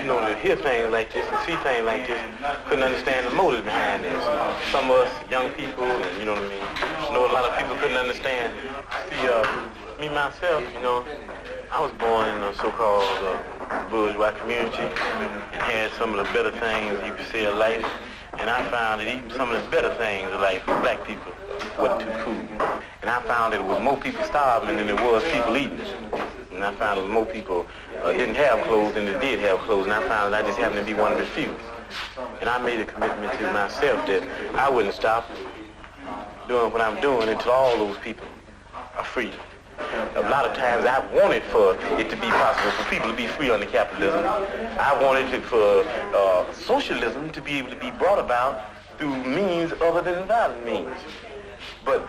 you know, to hear things like this and see things like this, couldn't understand the motive behind this. Some of us young people, and you know what I mean, you know, a lot of people couldn't understand. See, me myself, you know, I was born in a so-called bourgeois community and had some of the better things you could say of life. And I found that even some of the better things of life for black people wasn't too cool. And I found that there was more people starving than there was people eating. And I found that more people didn't have clothes than they did have clothes. And I found that I just happened to be one of the few. And I made a commitment to myself that I wouldn't stop doing what I'm doing until all those people are free. A lot of times I wanted for it to be possible for people to be free under capitalism. I wanted it for socialism to be able to be brought about through means other than violent means. But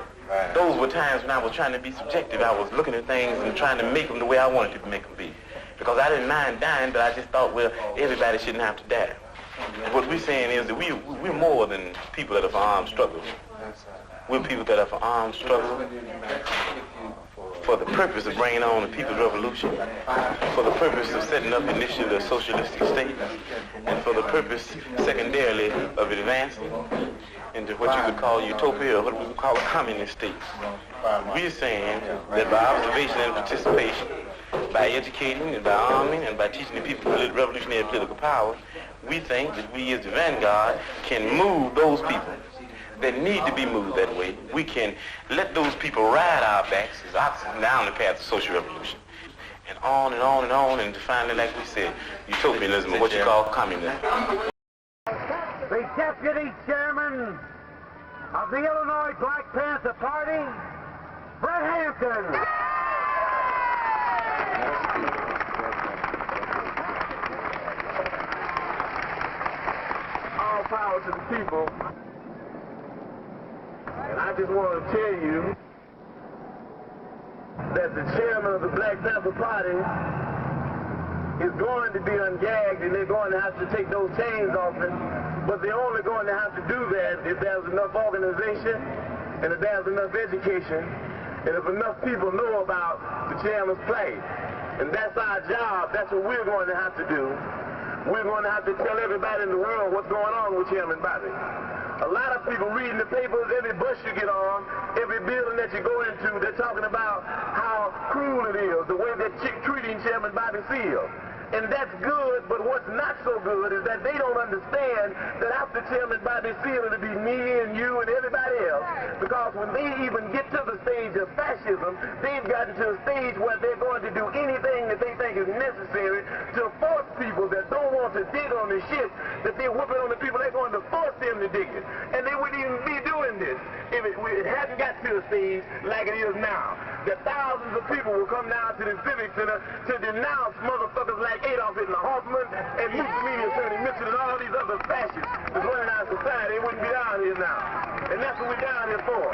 those were times when I was trying to be subjective. I was looking at things and trying to make them the way I wanted to make them be. Because I didn't mind dying, but I just thought, well, everybody shouldn't have to die. What we're saying is that we're more than people that are for armed struggle. We're people that are for armed struggle, for the purpose of bringing on the people's revolution, for the purpose of setting up initially a socialistic state, and for the purpose, secondarily, of advancing into what you could call utopia, or what we would call a communist state. We're saying that by observation and participation, by educating and by arming and by teaching the people revolutionary political power, we think that we as the vanguard can move those people that need to be moved that way. We can let those people ride our backs as oxen down the path of social revolution. And on and on and on, and finally, like we said, utopianism, or what you call communism. The Deputy Chairman of the Illinois Black Panther Party, Fred Hampton. All power to the people. And I just want to tell you that the chairman of the Black Panther Party is going to be ungagged, and they're going to have to take those chains off him. But they're only going to have to do that if there's enough organization and if there's enough education and if enough people know about the chairman's plight. And that's our job. That's what we're going to have to do. We're going to have to tell everybody in the world what's going on with Chairman Bobby. A lot of people reading the papers, every bus you get on, every building that you go into, they're talking about how cruel it is, the way they're treating Chairman Bobby Seale. And that's good, but what's not so good is that they don't understand that after Chairman Bobby Seale, it'll be me and you and everybody else. Because when they even get to the stage of fascism, they've gotten to a stage where they're going to do anything that they think is necessary to force people that don't want to dig on the shit that they're whooping on the people. They're going to force them to dig it. And they wouldn't even be doing this if it hadn't got to a stage like it is now. That thousands of people will come down to the Civic Center to denounce motherfuckers like Adolf Hitler, Hoffman, and Mussolini, Attorney Mitchell, and all these other fascists that's running our society. They wouldn't be down here now. And that's what we're down here for.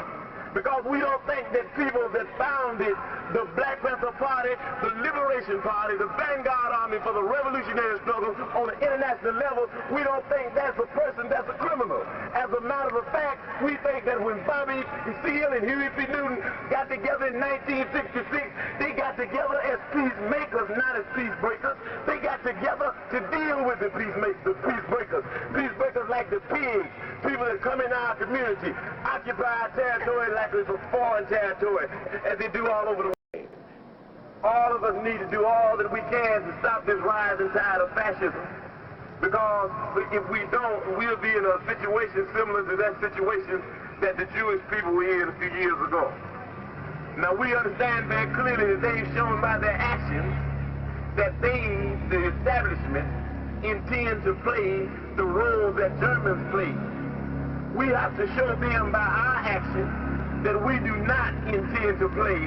Because we don't think that people that founded the Black Panther Party, the Liberation Party, the Vanguard Army for the revolutionary struggle on the international level, we don't think that's a person that's a criminal. As a matter of fact, we think that when Bobby Seale and Huey P. Newton got together in 1966, they got together as peacemakers, not as peace breakers. They got together to deal with the peace breakers. Peace breakers like the pigs, people that come in our community, occupy our territory like it's a foreign territory, as they do all over the world. All of us need to do all that we can to stop this rising tide of fascism. Because if we don't, we'll be in a situation similar to that situation that the Jewish people were in a few years ago. Now we understand very clearly that they've shown by their actions that they, the establishment, intend to play the role that Germans played. We have to show them by our actions that we do not intend to play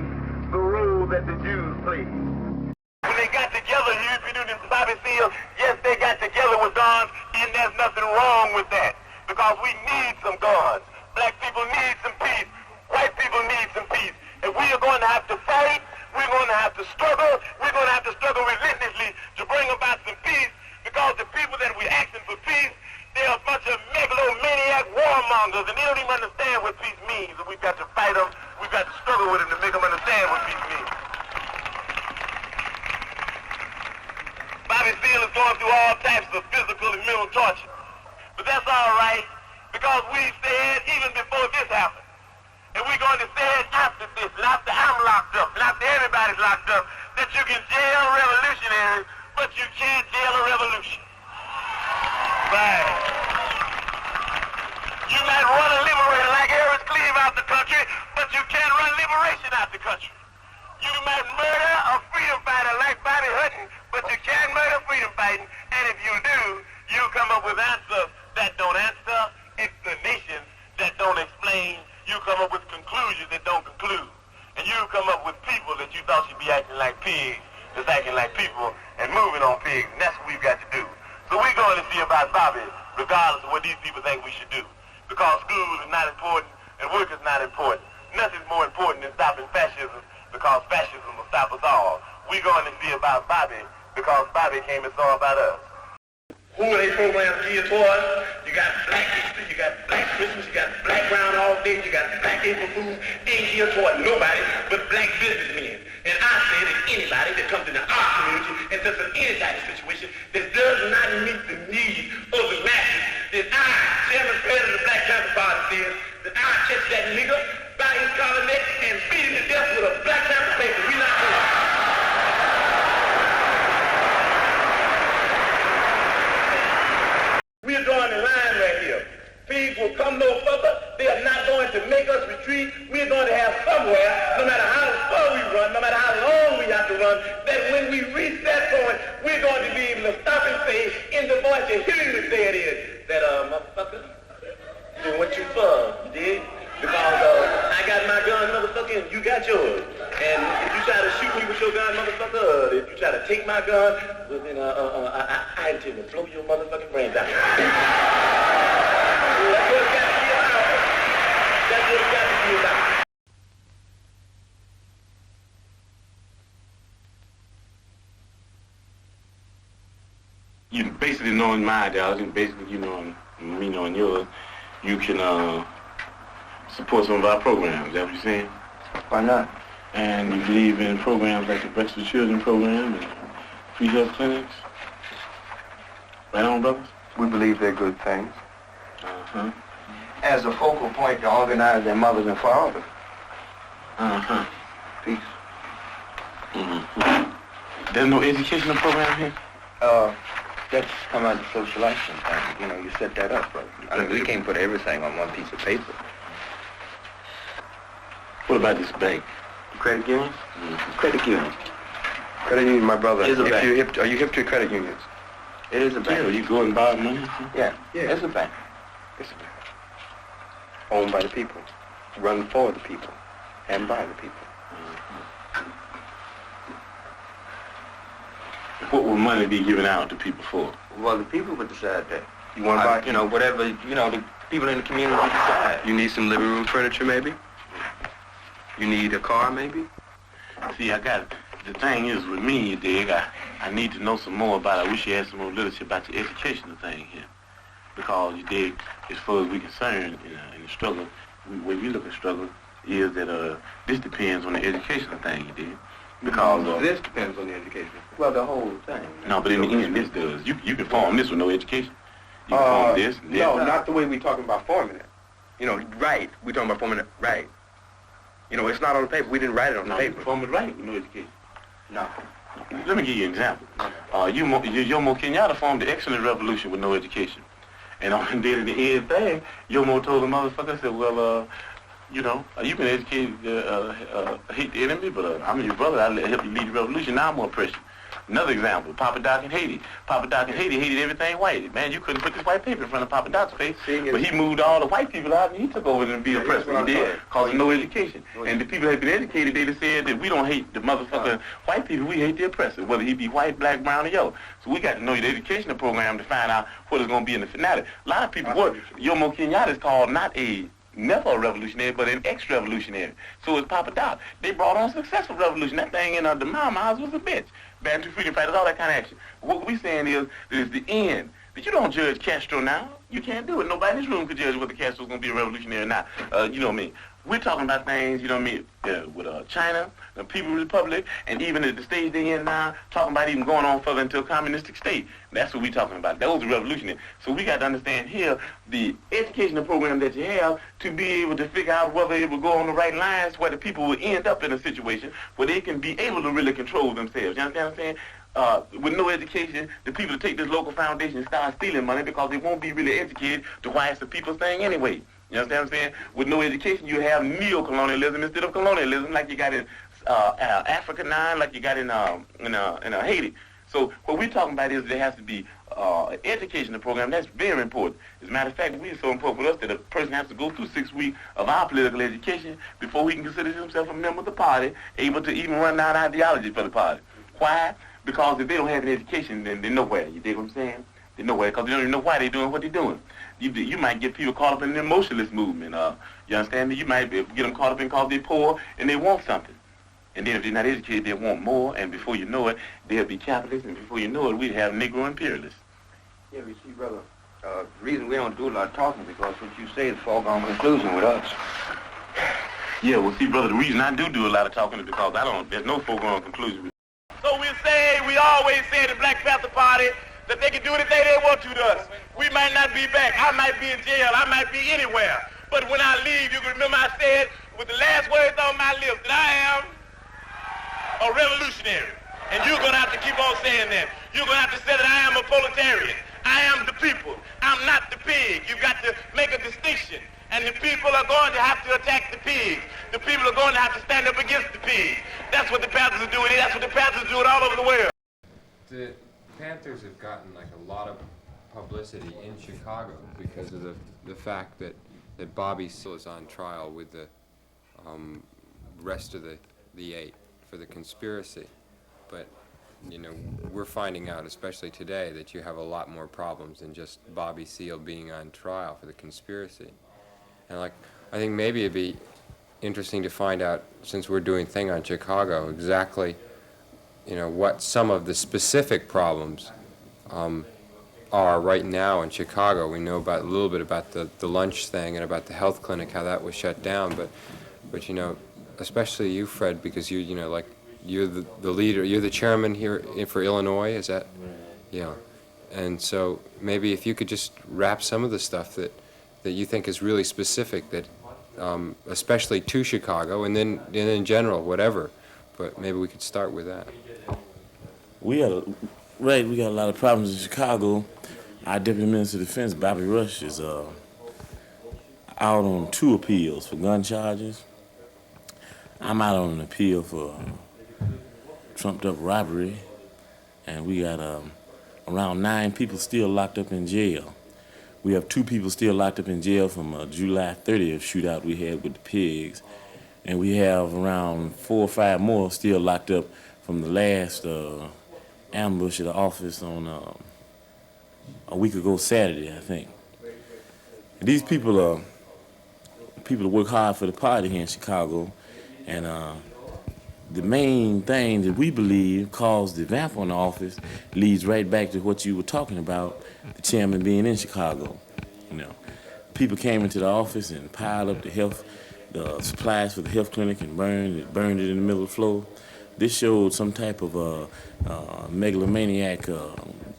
the role that the Jews played. When they got together, Huey P. Newton and Bobby Seale, yes, they got together with guns, and there's nothing wrong with that. Because we need some guns. Black people need some peace. White people need some peace. And we are going to have to fight. We're going to have to struggle. We're going to have to struggle relentlessly to bring about some peace. Because the people that we're asking for peace, they're a bunch of megalomaniac warmongers, and they don't even understand what peace means. And we've got to fight them. We've got to struggle with them to make them understand what peace means. Bobby Bobby still is going through all types of physical and mental torture. But that's all right, because we said even before this happened, and we're going to say it after this, and after I'm locked up, and after everybody's locked up, that you can jail revolutionaries, but you can't jail a revolution. Right. You might run a liberator like Harris Cleave out the country, but you can't run liberation out the country. You might murder a freedom fighter like Bobby Hutton, but you can't murder freedom fighting. And if you do, you come up with answers that don't answer, explanations that don't explain. You come up with conclusions that don't conclude. And you come up with people that you thought should be acting like pigs, just acting like people and moving on pigs. And that's what we've got to do. So we're going to see about Bobby, regardless of what these people think we should do. Because school is not important and work is not important. Nothing's more important than stopping fascism, because fascism will stop us all. We're going to see about Bobby because Bobby came and saw about us. Who are they programs geared towards? You got Black Easter, you got Black Christmas, you got Black Groundhog Day, you got Black April Fool. Ain't geared toward nobody but black businessmen. And I say that anybody that comes into our community and does any type of situation that does not meet the needs of the masses, that I, Chairman President of the Black Panther Party, says that I catch that nigga by his collar neck and beat him to death with a Black Panther paper. We not doing it. We're drawing the line right here. Pigs will come no further. They are not going to make us retreat. We're going to have somewhere, no matter how far we run, no matter how long we have to run, that when we reach that point, we're going to be able to stop and say, in the voice you're hearing me say it is, that, motherfucker, doing what you for, you dig? Because I got my gun, motherfucker, and you got yours. And if you try to shoot me with your gun, motherfucker, if you try to take my gun, well, then I intend to blow your motherfucking brains out. That's what it's got to be about. That's what it's got to be about. You basically knowing my ideology, basically you know me knowing yours, you can support some of our programs. Is that what you're saying? Why not? And you believe in programs like the Breakfast for Children program and free health clinics? Right on, brothers? We believe they're good things. Uh-huh. As a focal point to organize their mothers and fathers. Uh-huh. Peace. Mm-hmm. There's no educational program here? That's come out of social action. You know, you set that up, brother. I mean, we can't put everything on one piece of paper. What about this bank? Credit union? Mm-hmm. Credit union. Credit union, my brother. Is a bank. Are you hip to credit unions? It is a bank. Yeah, you go and borrow money? Yeah, it's a bank. It's a bank. Owned by the people. Run for the people. And by the people. What will money be given out to people for? Well, the people would decide that. You want to buy? You know, whatever, you know, the people in the community would decide. You need some living room furniture, maybe? You need a car, maybe? See, the thing is with me, you dig, I need to know some more about it. I wish you had some more literature about the educational thing here. Because, you dig, as far as we're concerned in the struggle, when we look at struggle, is that this depends on the educational thing, you dig. Because this depends on the education. Well, the whole thing. No, but in the end, this does. You can form this with no education. You can form this and this. No, not the way we're talking about forming it. You know, right. We're talking about forming it right. You know, it's not on the paper. We didn't write it on the paper. You can form it right with no education. No. Let me give you an example. Yomo Kenyatta formed the excellent revolution with no education. And on the end thing, Yomo told the motherfucker, said, well, you know, you've been educated hate the enemy, but I'm your brother. I'll help you lead the revolution. Now I'm going to oppress you. Another example, Papa Doc in Haiti. Papa Doc in Haiti hated everything white. Man, you couldn't put this white paper in front of Papa Doc's face. But he moved all the white people out and he took over and be oppressed. He did, because of no education. And the people that had been educated, they said that we don't hate the motherfucking white people, we hate the oppressor, whether he be white, black, brown, or yellow. So we got to know the educational program to find out what is going to be in the finale. A lot of people, Yomo Kenyatta is called never a revolutionary, but an ex-revolutionary. So is Papa Doc. They brought on a successful revolution. That thing in the Mamas was a bitch. Bantu freedom fighters, all that kind of action. What we saying is that it's the end But you don't judge Castro now. You can't do it. Nobody in this room could judge whether Castro's going to be a revolutionary or not. You know what I mean? We're talking about things, you know what I mean, with China, the People's Republic, and even at the stage they're in now, talking about even going on further into a communistic state. That's what we're talking about. Those are revolutionary. So we got to understand here the educational program that you have to be able to figure out whether it will go on the right lines where the people will end up in a situation where they can be able to really control themselves. You understand what I'm saying? With no education, the people take this local foundation and start stealing money because they won't be really educated to why it's the people's thing anyway. You understand what I'm saying? With no education, you have neo-colonialism instead of colonialism, like you got in Africa now, like you got in Haiti. So what we're talking about is there has to be an educational program. That's very important. As a matter of fact, it's so important for us that a person has to go through 6 weeks of our political education before he can consider himself a member of the party, able to even run down ideology for the party. Why? Because if they don't have an education, then they're nowhere. You dig what I'm saying? They're nowhere because they don't even know why they're doing what they're doing. You might get people caught up in the emotionalist movement. You understand me? You might get them caught up in because they're poor and they want something. And then if they're not educated, they want more. And before you know it, they'll be capitalists. And before you know it, we have Negro imperialists. Yeah, we see, brother. The reason we don't do a lot of talking is because what you say is a foregone conclusion with us. Yeah, well, see, brother, the reason I do a lot of talking is because there's no foregone conclusion. So we always say in the Black Panther Party that they can do anything they want to us. We might not be back. I might be in jail. I might be anywhere. But when I leave, you can remember I said with the last words on my lips that I am a revolutionary. And you're going to have to keep on saying that. You're going to have to say that I am a proletarian. I am the people. I'm not the pig. You've got to make a distinction. And the people are going to have to attack the pigs. The people are going to have to stand up against the pigs. That's what the Panthers are doing. That's what the Panthers are doing all over the world. The Panthers have gotten like a lot of publicity in Chicago because of the fact that Bobby Seale is on trial with the rest of the 8 for the conspiracy. But you know, we're finding out, especially today, that you have a lot more problems than just Bobby Seale being on trial for the conspiracy. And I think maybe it'd be interesting to find out, since we're doing Thing on Chicago, exactly, you know, what some of the specific problems are right now in Chicago. We know a little bit about the lunch thing and about the health clinic, how that was shut down, but you know, especially you, Fred, because you're the leader, you're the chairman here for Illinois, is that? Yeah. And so maybe if you could just wrap some of the stuff that you think is really specific, that especially to Chicago, and then in general, whatever. But maybe we could start with that. We got a lot of problems in Chicago. Our Deputy Minister of Defense, Bobby Rush, is out on 2 appeals for gun charges. I'm out on an appeal for trumped-up robbery, and we got around 9 people still locked up in jail. We have 2 people still locked up in jail from a July 30th shootout we had with the pigs, and we have around 4 or 5 more still locked up from the last ambush at the office on a week ago Saturday, I think. And these people are people that work hard for the party here in Chicago, and the main thing that we believe caused the vamp on the office leads right back to what you were talking about, the chairman being in Chicago. You know, people came into the office and piled up the supplies for the health clinic and burned it in the middle of the floor. This showed some type of megalomaniac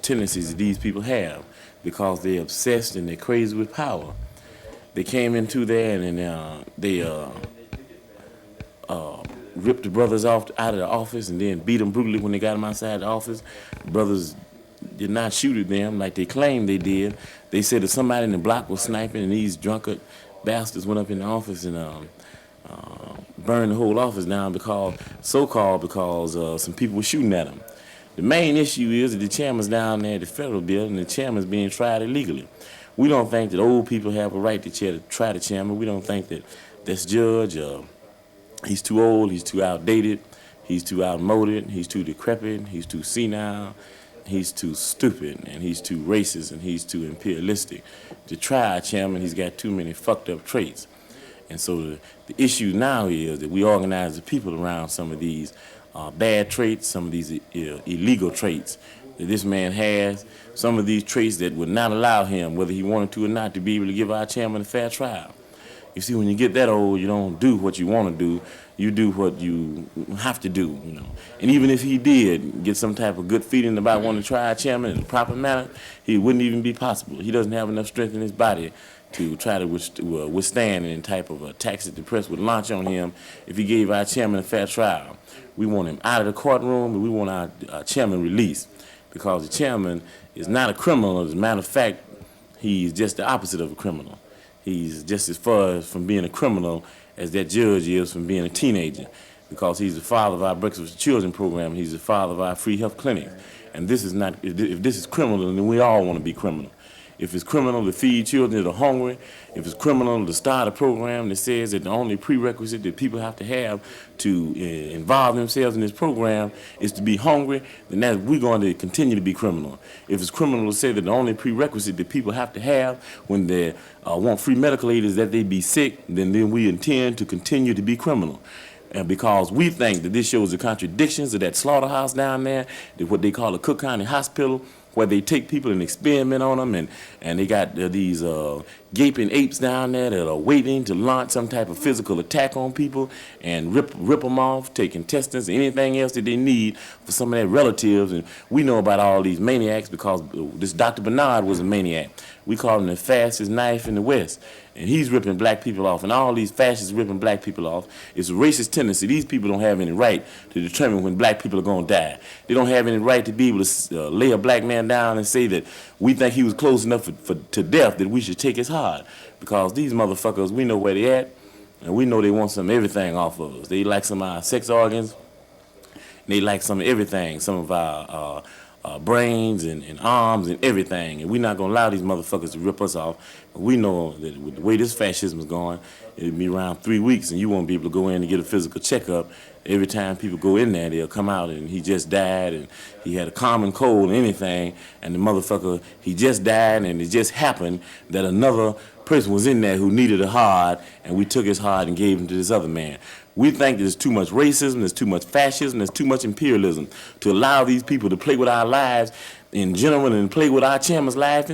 tendencies that these people have, because they're obsessed and they're crazy with power. They came into there and they ripped the brothers off out of the office and then beat them brutally when they got them outside the office. The brothers did not shoot at them like they claimed they did. They said that somebody in the block was sniping, and these drunkard bastards went up in the office and burned the whole office down because some people were shooting at them. The main issue is that the chairman's down there at the federal building, and the chairman's being tried illegally. We don't think that old people have a right to try the chairman. We don't think that this judge, he's too old, he's too outdated, he's too outmoded, he's too decrepit, he's too senile, he's too stupid, and he's too racist, and he's too imperialistic. To try a chairman, he's got too many fucked up traits. And so the issue now is that we organize the people around some of these bad traits, some of these illegal traits, that this man has, some of these traits that would not allow him, whether he wanted to or not, to be able to give our chairman a fair trial. You see, when you get that old, you don't do what you want to do. You do what you have to do, you know. And even if he did get some type of good feeling about wanting to try our chairman in a proper manner, he wouldn't even be possible. He doesn't have enough strength in his body to try to withstand any type of attacks that the press would launch on him if he gave our chairman a fair trial. We want him out of the courtroom, and we want our chairman released, because the chairman is not a criminal. As a matter of fact, he's just the opposite of a criminal. He's just as far from being a criminal as that judge is from being a teenager, because he's the father of our Breakfast for Children program. He's the father of our free health clinics. And this is not, if this is criminal, then we all want to be criminal. If it's criminal to feed children that are hungry, if it's criminal to start a program that says that the only prerequisite that people have to involve themselves in this program is to be hungry, then we're going to continue to be criminal. If it's criminal to say that the only prerequisite that people have when they want free medical aid is that they be sick, then we intend to continue to be criminal. And because we think that this shows the contradictions of that slaughterhouse down there, what they call the Cook County Hospital, where they take people and experiment on them, and they got these gaping apes down there that are waiting to launch some type of physical attack on people and rip them off, take intestines and anything else that they need for some of their relatives. And we know about all these maniacs because this Dr. Bernard was a maniac. We call him the fastest knife in the West. And he's ripping black people off, and all these fascists ripping black people off. It's a racist tendency. These people don't have any right to determine when black people are going to die. They don't have any right to be able to lay a black man down and say that we think he was close enough to death that we should take his heart. Because these motherfuckers, we know where they at, and we know they want some of everything off of us. They like some of our sex organs. They like some of everything, some of our brains and arms and everything, and we're not going to allow these motherfuckers to rip us off. We know that with the way this fascism is going, it'll be around 3 weeks, and you won't be able to go in and get a physical checkup. Every time people go in there, they'll come out and he just died, and he had a common cold or anything, and the motherfucker, he just died, and it just happened that another person was in there who needed a heart, and we took his heart and gave him to this other man. We think there's too much racism, there's too much fascism, there's too much imperialism to allow these people to play with our lives in general and play with our chairman's life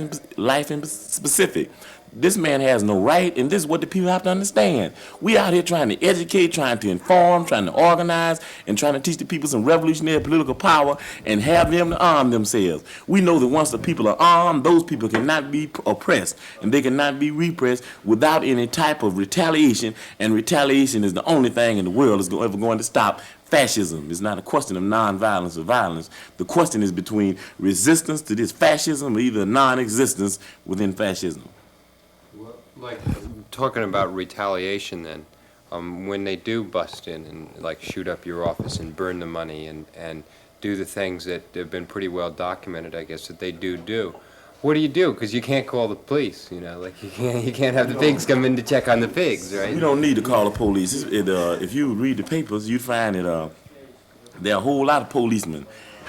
in specific. This man has no right, and this is what the people have to understand. We out here trying to educate, trying to inform, trying to organize, and trying to teach the people some revolutionary political power and have them to arm themselves. We know that once the people are armed, those people cannot be oppressed, and they cannot be repressed without any type of retaliation, and retaliation is the only thing in the world that's ever going to stop fascism. It's not a question of nonviolence or violence. The question is between resistance to this fascism or either non-existence within fascism. Like, talking about retaliation then, when they do bust in and like shoot up your office and burn the money and do the things that have been pretty well documented, I guess, that they do, what do you do? Because you can't call the police, you know, like you can't have the pigs come in to check on the pigs, right? You don't need to call the police. If you read the papers, you'd find that there are a whole lot of policemen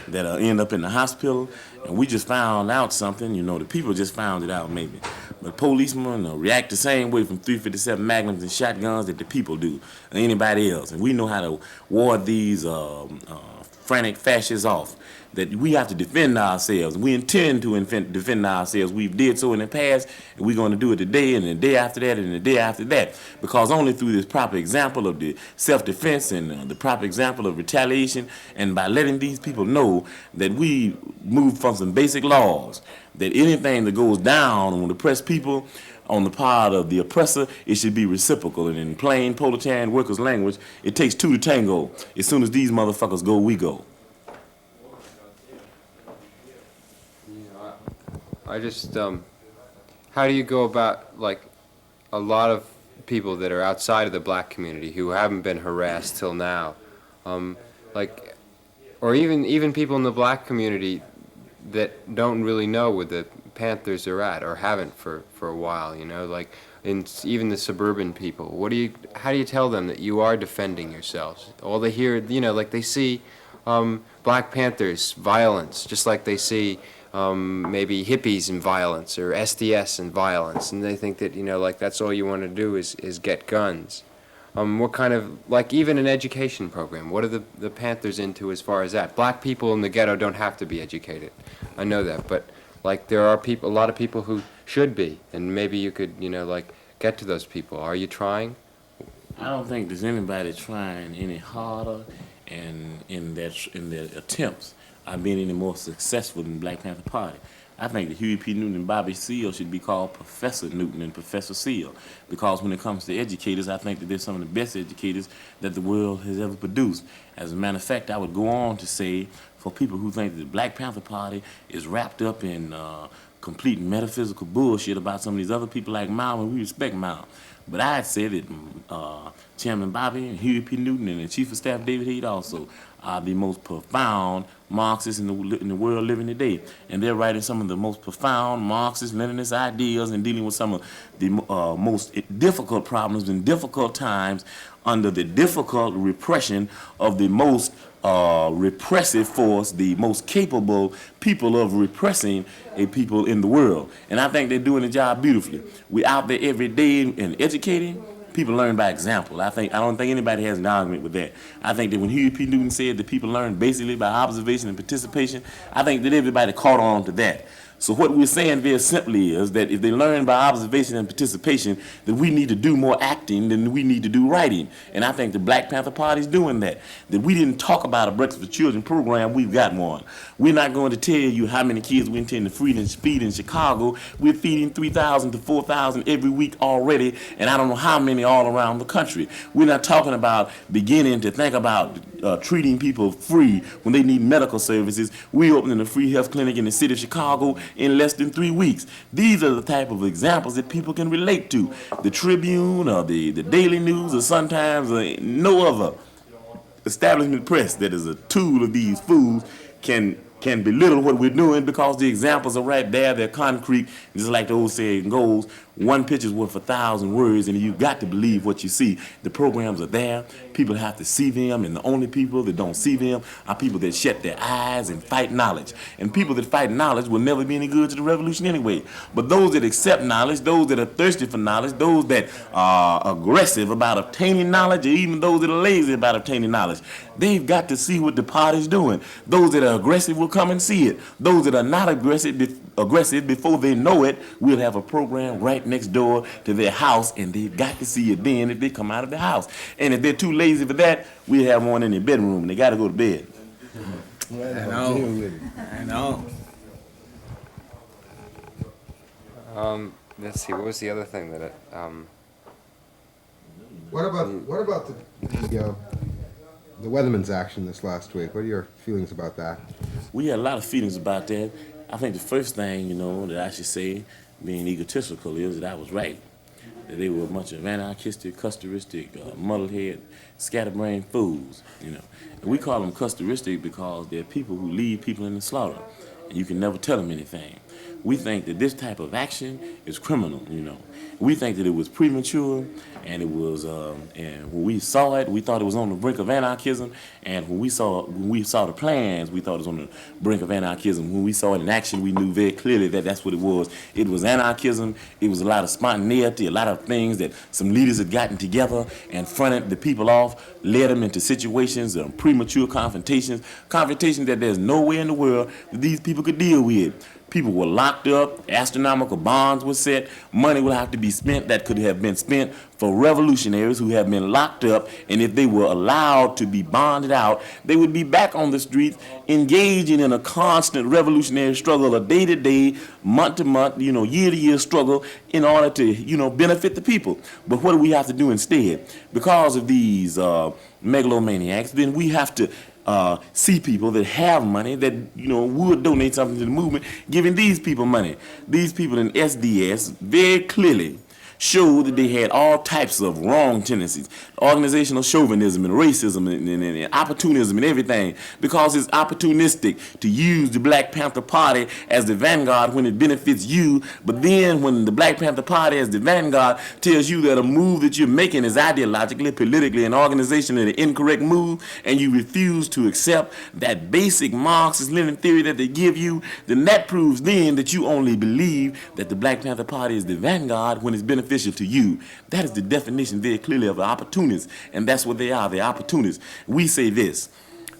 that end up in the hospital, and we just found out something, you know, the people just found it out maybe. But policemen react the same way from .357 Magnums and shotguns that the people do, or anybody else. And we know how to ward these frantic fascists off, that we have to defend ourselves. We intend to defend ourselves. We've did so in the past, and we're going to do it today and the day after that and the day after that. Because only through this proper example of the self-defense and the proper example of retaliation, and by letting these people know that we move from some basic laws, that anything that goes down on the oppressed people, on the part of the oppressor, it should be reciprocal. And in plain proletarian workers' language, it takes two to tango. As soon as these motherfuckers go, we go. I just, how do you go about, like, a lot of people that are outside of the black community who haven't been harassed till now, like, or even people in the black community that don't really know where the Panthers are at or haven't for a while, you know, like, even the suburban people. How do you tell them that you are defending yourselves? All they hear, you know, like they see Black Panthers, violence, just like they see maybe hippies and violence or SDS and violence, and they think that, you know, like that's all you want to do is get guns. What kind of, like even an education program, what are the Panthers into as far as that? Black people in the ghetto don't have to be educated. I know that, but like there are a lot of people who should be, and maybe you could, like get to those people. Are you trying? I don't think there's anybody trying any harder and in their attempts at being any more successful than the Black Panther Party. I think that Huey P. Newton and Bobby Seale should be called Professor Newton and Professor Seale, because when it comes to educators, I think that they're some of the best educators that the world has ever produced. As a matter of fact, I would go on to say, for people who think that the Black Panther Party is wrapped up in complete metaphysical bullshit about some of these other people like Mao, and we respect Mao. But I'd say that Chairman Bobby and Huey P. Newton and the Chief of Staff David Head also are the most profound Marxists in the world living today. And they're writing some of the most profound Marxist, Leninist ideas and dealing with some of the most difficult problems in difficult times under the difficult repression of the most repressive force, the most capable people of repressing a people in the world. And I think they're doing the job beautifully. We're out there every day and educating. People learn by example. I don't think anybody has an argument with that. I think that when Huey P. Newton said that people learn basically by observation and participation, I think that everybody caught on to that. So what we're saying very simply is that if they learn by observation and participation, that we need to do more acting than we need to do writing. And I think the Black Panther Party is doing that. That we didn't talk about a Breakfast for Children program, we've got one. We're not going to tell you how many kids we intend to feed in Chicago. We're feeding 3,000 to 4,000 every week already, and I don't know how many all around the country. We're not talking about beginning to think about treating people free when they need medical services. We're opening a free health clinic in the city of Chicago in less than 3 weeks. These are the type of examples that people can relate to. The Tribune or the Daily News or sometimes no other establishment press that is a tool of these fools can belittle what we're doing, because the examples are right there. They're concrete. Just like the old saying goes, one picture's worth 1,000 words, and you've got to believe what you see. The programs are there. People have to see them, and the only people that don't see them are people that shut their eyes and fight knowledge. And people that fight knowledge will never be any good to the revolution anyway. But those that accept knowledge, those that are thirsty for knowledge, those that are aggressive about obtaining knowledge, or even those that are lazy about obtaining knowledge, they've got to see what the party's doing. Those that are aggressive will come and see it. Those that are not aggressive before they know it, we'll have a program right next door to their house, and they've got to see it then if they come out of the house. And if they're too lazy for that, we'll have one in their bedroom, and they got to go to bed. I know. Let's see, what was the other thing that What about the Weatherman's action this last week? What are your feelings about that? We had a lot of feelings about that. I think the first thing, that I should say, being egotistical, is that I was right. That they were a bunch of anarchistic, custoristic, muddlehead, scatterbrained fools, And we call them custoristic because they're people who lead people in the slaughter, and you can never tell them anything. We think that this type of action is criminal, We think that it was premature, and it was, and when we saw it, we thought it was on the brink of anarchism. And when we saw the plans, we thought it was on the brink of anarchism. When we saw it in action, we knew very clearly that that's what it was. It was anarchism. It was a lot of spontaneity, a lot of things that some leaders had gotten together and fronted the people off, led them into situations of premature confrontations that there's no way in the world that these people could deal with. People were locked up, astronomical bonds were set, money will have to be spent that could have been spent for revolutionaries who have been locked up, and if they were allowed to be bonded out, they would be back on the streets engaging in a constant revolutionary struggle, a day-to-day, month-to-month, year-to-year struggle in order to, benefit the people. But what do we have to do instead? Because of these megalomaniacs, then we have to see people that have money that would donate something to the movement, giving these people money. These people in SDS very clearly showed that they had all types of wrong tendencies, organizational chauvinism and racism and opportunism and everything, because it's opportunistic to use the Black Panther Party as the vanguard when it benefits you, but then when the Black Panther Party as the vanguard tells you that a move that you're making is ideologically, politically, and organizationally the incorrect move, and you refuse to accept that basic Marxist-Lenin theory that they give you, then that proves then that you only believe that the Black Panther Party is the vanguard when it's benefiting beneficial to you. That is the definition very clearly of an opportunist, and that's what they are. They're opportunists. We say this,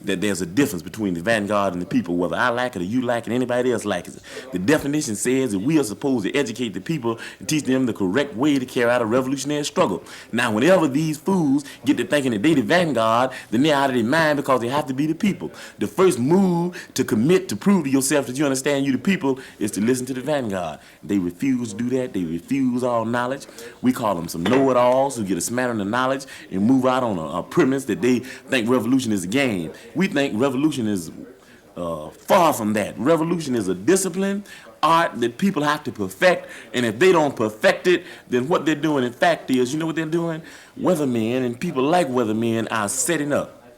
that there's a difference between the vanguard and the people, whether I like it or you like it, anybody else likes it. The definition says that we are supposed to educate the people and teach them the correct way to carry out a revolutionary struggle. Now, whenever these fools get to thinking that they the vanguard, then they're out of their mind because they have to be the people. The first move to commit to prove to yourself that you understand you the people is to listen to the vanguard. They refuse to do that. They refuse all knowledge. We call them some know-it-alls who get a smattering of knowledge and move out on a premise that they think revolution is a game. We think revolution is far from that. Revolution is a discipline, art that people have to perfect, and if they don't perfect it, then what they're doing in fact is, you know what they're doing? Weathermen and people like weathermen are setting up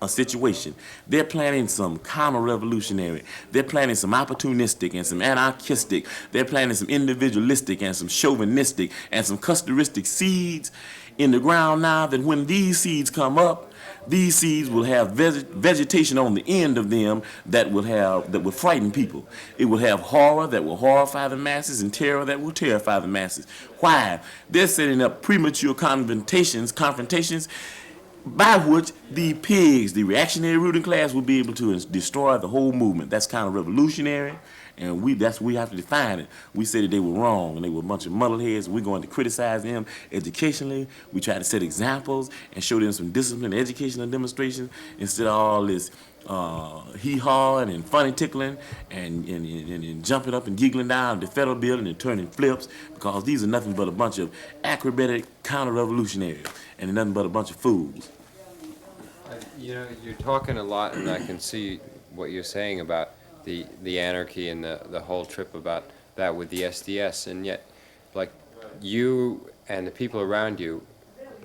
a situation. They're planning some counter-revolutionary. They're planning some opportunistic and some anarchistic. They're planting some individualistic and some chauvinistic and some customistic seeds in the ground now, that when these seeds come up, these seeds will have vegetation on the end of them that will frighten people. It will have horror that will horrify the masses and terror that will terrify the masses. Why? They're setting up premature confrontations by which the pigs, the reactionary ruling class, will be able to destroy the whole movement. That's kind of revolutionary, and we have to define it. We say that they were wrong and they were a bunch of muddleheads. We're going to criticize them educationally. We try to set examples and show them some discipline, educational demonstration, instead of all this hee-hawing and funny tickling and jumping up and giggling down the federal building and turning flips, because these are nothing but a bunch of acrobatic counter-revolutionaries and nothing but a bunch of fools. You know, you're talking a lot, and I can see what you're saying about the anarchy and the whole trip about that with the SDS, and yet, like, you and the people around you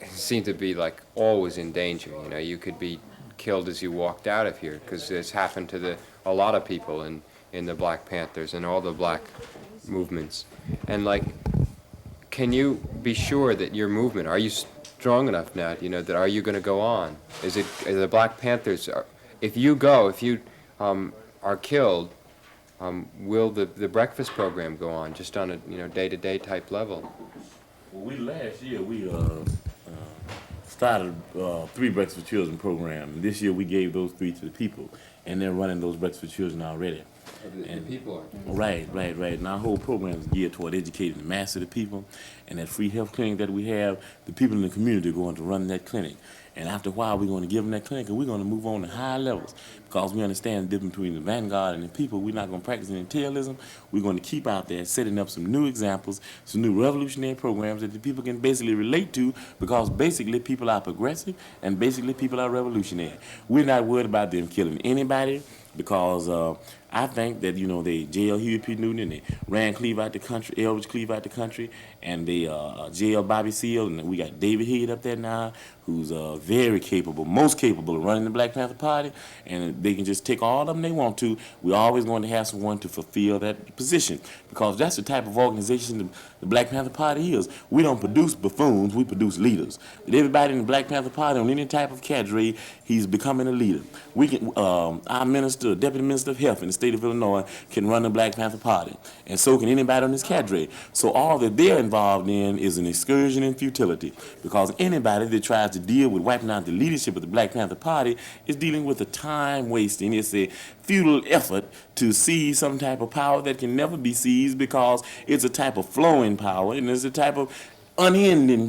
seem to be, like, always in danger. You know, you could be killed as you walked out of here, because this happened to a lot of people in the Black Panthers and all the black movements. And, like, can you be sure that your movement, are you strong enough now, you know, that are you going to go on? Is the Black Panthers, if you are killed, will the breakfast program go on just on a day-to-day type level? Well, last year we started 3 Breakfast for Children program, and this year we gave those 3 to the people, and they're running those Breakfast for Children already. The people are. Right. And our whole program is geared toward educating the mass of the people, and that free health clinic that we have, the people in the community are going to run that clinic. And after a while, we're going to give them that clinic, and we're going to move on to higher levels, because we understand the difference between the vanguard and the people. We're not going to practice intellectualism. We're going to keep out there setting up some new examples, some new revolutionary programs that the people can basically relate to, because basically people are progressive and basically people are revolutionary. We're not worried about them killing anybody, because I think that, they jailed Huey P. Newton, and they ran Cleave out the country, Elbridge Cleave out the country, and they jailed Bobby Seale, and we got David Head up there now, who's very capable, most capable of running the Black Panther Party, and they can just take all of them they want to. We're always going to have someone to fulfill that position, because that's the type of organization the Black Panther Party is. We don't produce buffoons, we produce leaders. But everybody in the Black Panther Party, on any type of cadre, he's becoming a leader. We can, our minister, Deputy Minister of Health in the state of Illinois, can run the Black Panther Party, and so can anybody on this cadre. So all that they're involved in is an excursion in futility, because anybody that tries to deal with wiping out the leadership of the Black Panther Party is dealing with a time wasting. It's a futile effort to seize some type of power that can never be seized, because it's a type of flowing power, and it's a type of unending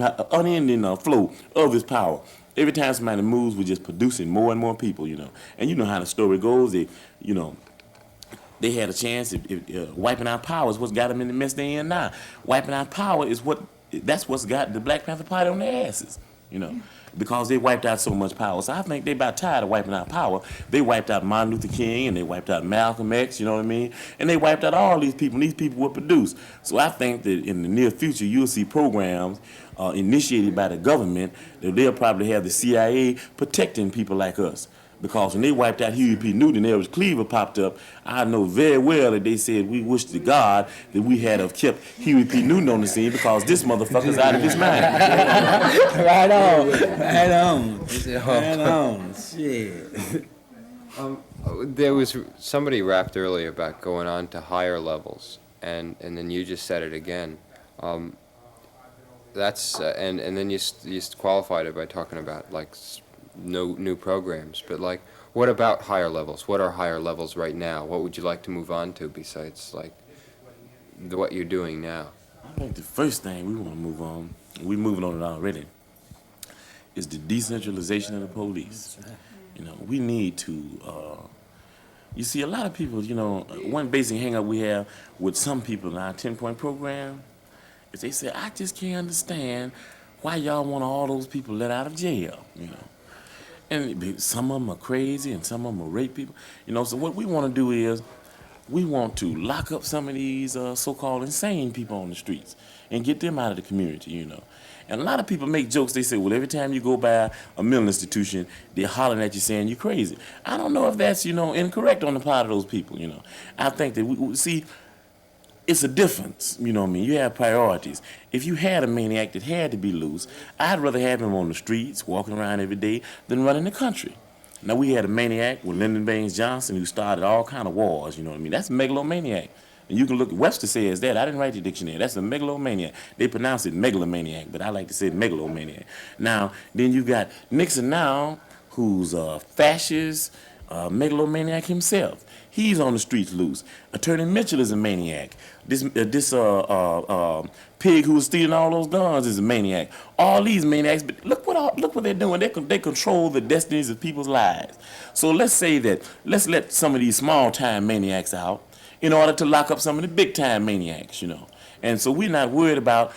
flow of this power. Every time somebody moves, we're just producing more and more people, And you know how the story goes. They had a chance. Wiping out power is what's got them in the mess they're in now. Wiping out power that's what's got the Black Panther Party on their asses, because they wiped out so much power. So I think they're about tired of wiping out power. They wiped out Martin Luther King, and they wiped out Malcolm X, you know what I mean? And they wiped out all these people, and these people were produced. So I think that in the near future, you'll see programs initiated by the government that they'll probably have the CIA protecting people like us. Because when they wiped out Huey P. Newton and Elbridge Cleaver popped up, I know very well that they said we wish to God that we had have kept Huey P. Newton on the scene, because this motherfucker's out of his mind. Right on. Shit. There was somebody rapped earlier about going on to higher levels, and then you just said it again. That's and then you qualified it by talking about like no new programs, but like what about higher levels? What are higher levels right now? What would you like to move on to besides like what you're doing now? I think the first thing we want to move on, we're moving on it already, is the decentralization of the police. You know, we need to. You see, a lot of people, you know, one basic hang-up we have with some people in our 10-point program is they say, I just can't understand why y'all want all those people let out of jail, you know. And some of them are crazy and some of them are rape people. You know, so what we want to do is we want to lock up some of these so-called insane people on the streets and get them out of the community, you know. And a lot of people make jokes. They say, well, every time you go by a mental institution, they're hollering at you saying you're crazy. I don't know if that's, you know, incorrect on the part of those people, you know. I think that, we see, it's a difference, you know what I mean? You have priorities. If you had a maniac that had to be loose, I'd rather have him on the streets, walking around every day, than running the country. Now, we had a maniac with Lyndon Baines Johnson who started all kind of wars, you know what I mean? That's a megalomaniac. And you can look, Webster says that. I didn't write the dictionary. That's a megalomaniac. They pronounce it megalomaniac, but I like to say megalomaniac. Now, then you got Nixon now, who's a fascist, megalomaniac himself. He's on the streets loose. Attorney Mitchell is a maniac. This pig who was stealing all those guns is a maniac. All these maniacs, but look what they're doing. They control the destinies of people's lives. So let's say that, let's let some of these small-time maniacs out in order to lock up some of the big-time maniacs, you know. And so we're not worried about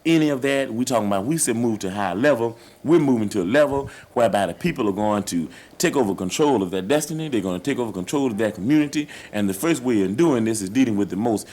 any of that. We talking about, we said move to a higher level. We're moving to a level whereby the people are going to take over control of their destiny. They're going to take over control of their community. And the first way of doing this is dealing with the most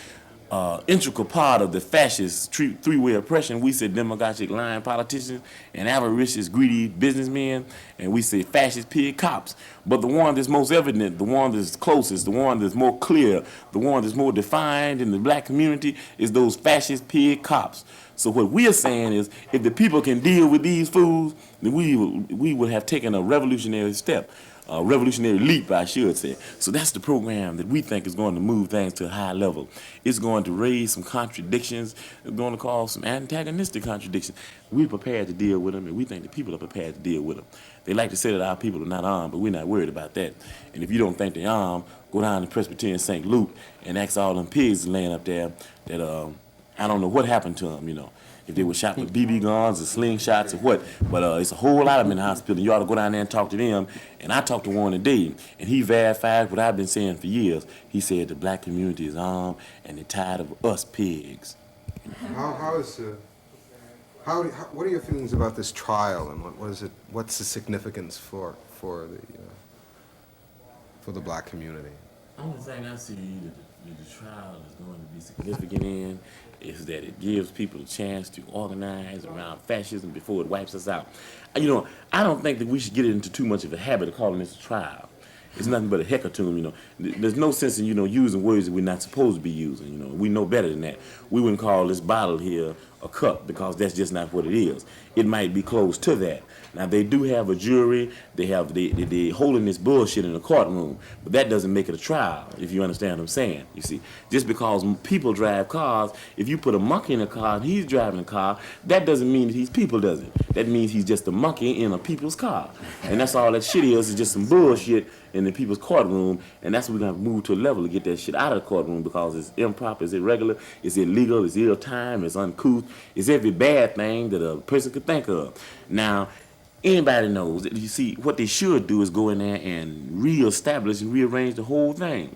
integral part of the fascist three-way oppression. We said demagogic lying politicians and avaricious greedy businessmen, and we say fascist pig cops. But the one that's most evident, the one that's closest, the one that's more clear, the one that's more defined in the black community is those fascist pig cops. So what we are saying is, if the people can deal with these fools, then we would have taken a revolutionary step. A revolutionary leap, I should say. So that's the program that we think is going to move things to a high level. It's going to raise some contradictions. It's going to cause some antagonistic contradictions. We're prepared to deal with them, and we think the people are prepared to deal with them. They like to say that our people are not armed, but we're not worried about that. And if you don't think they're armed, go down to Presbyterian St. Luke and ask all them pigs laying up there that I don't know what happened to them, you know. If they were shot with BB guns or slingshots or what. But it's a whole lot of them in the hospital. You ought to go down there and talk to them. And I talked to one today, and he verified what I've been saying for years. He said the black community is armed, and they're tired of us pigs. What are your feelings about this trial, and what's the significance for the black community? The only thing I see that the trial is going to be significant in is that it gives people a chance to organize around fascism before it wipes us out. You know, I don't think that we should get into too much of a habit of calling this a trial. It's nothing but a hecatomb, you know. There's no sense in, you know, using words that we're not supposed to be using, you know. We know better than that. We wouldn't call this bottle here a cup because that's just not what it is. It might be close to that. Now, they do have a jury. They holding this bullshit in the courtroom, but that doesn't make it a trial, if you understand what I'm saying. You see, just because people drive cars, if you put a monkey in a car and he's driving a car, that doesn't mean that he's people, does it? That means he's just a monkey in a people's car. And that's all that shit is just some bullshit in the people's courtroom, and that's what we're going to move to a level to get that shit out of the courtroom because it's improper, it's irregular, it's illegal, it's ill-timed, it's uncouth, it's every bad thing that a person could think of. Now, anybody knows that, you see, what they should do is go in there and reestablish and rearrange the whole thing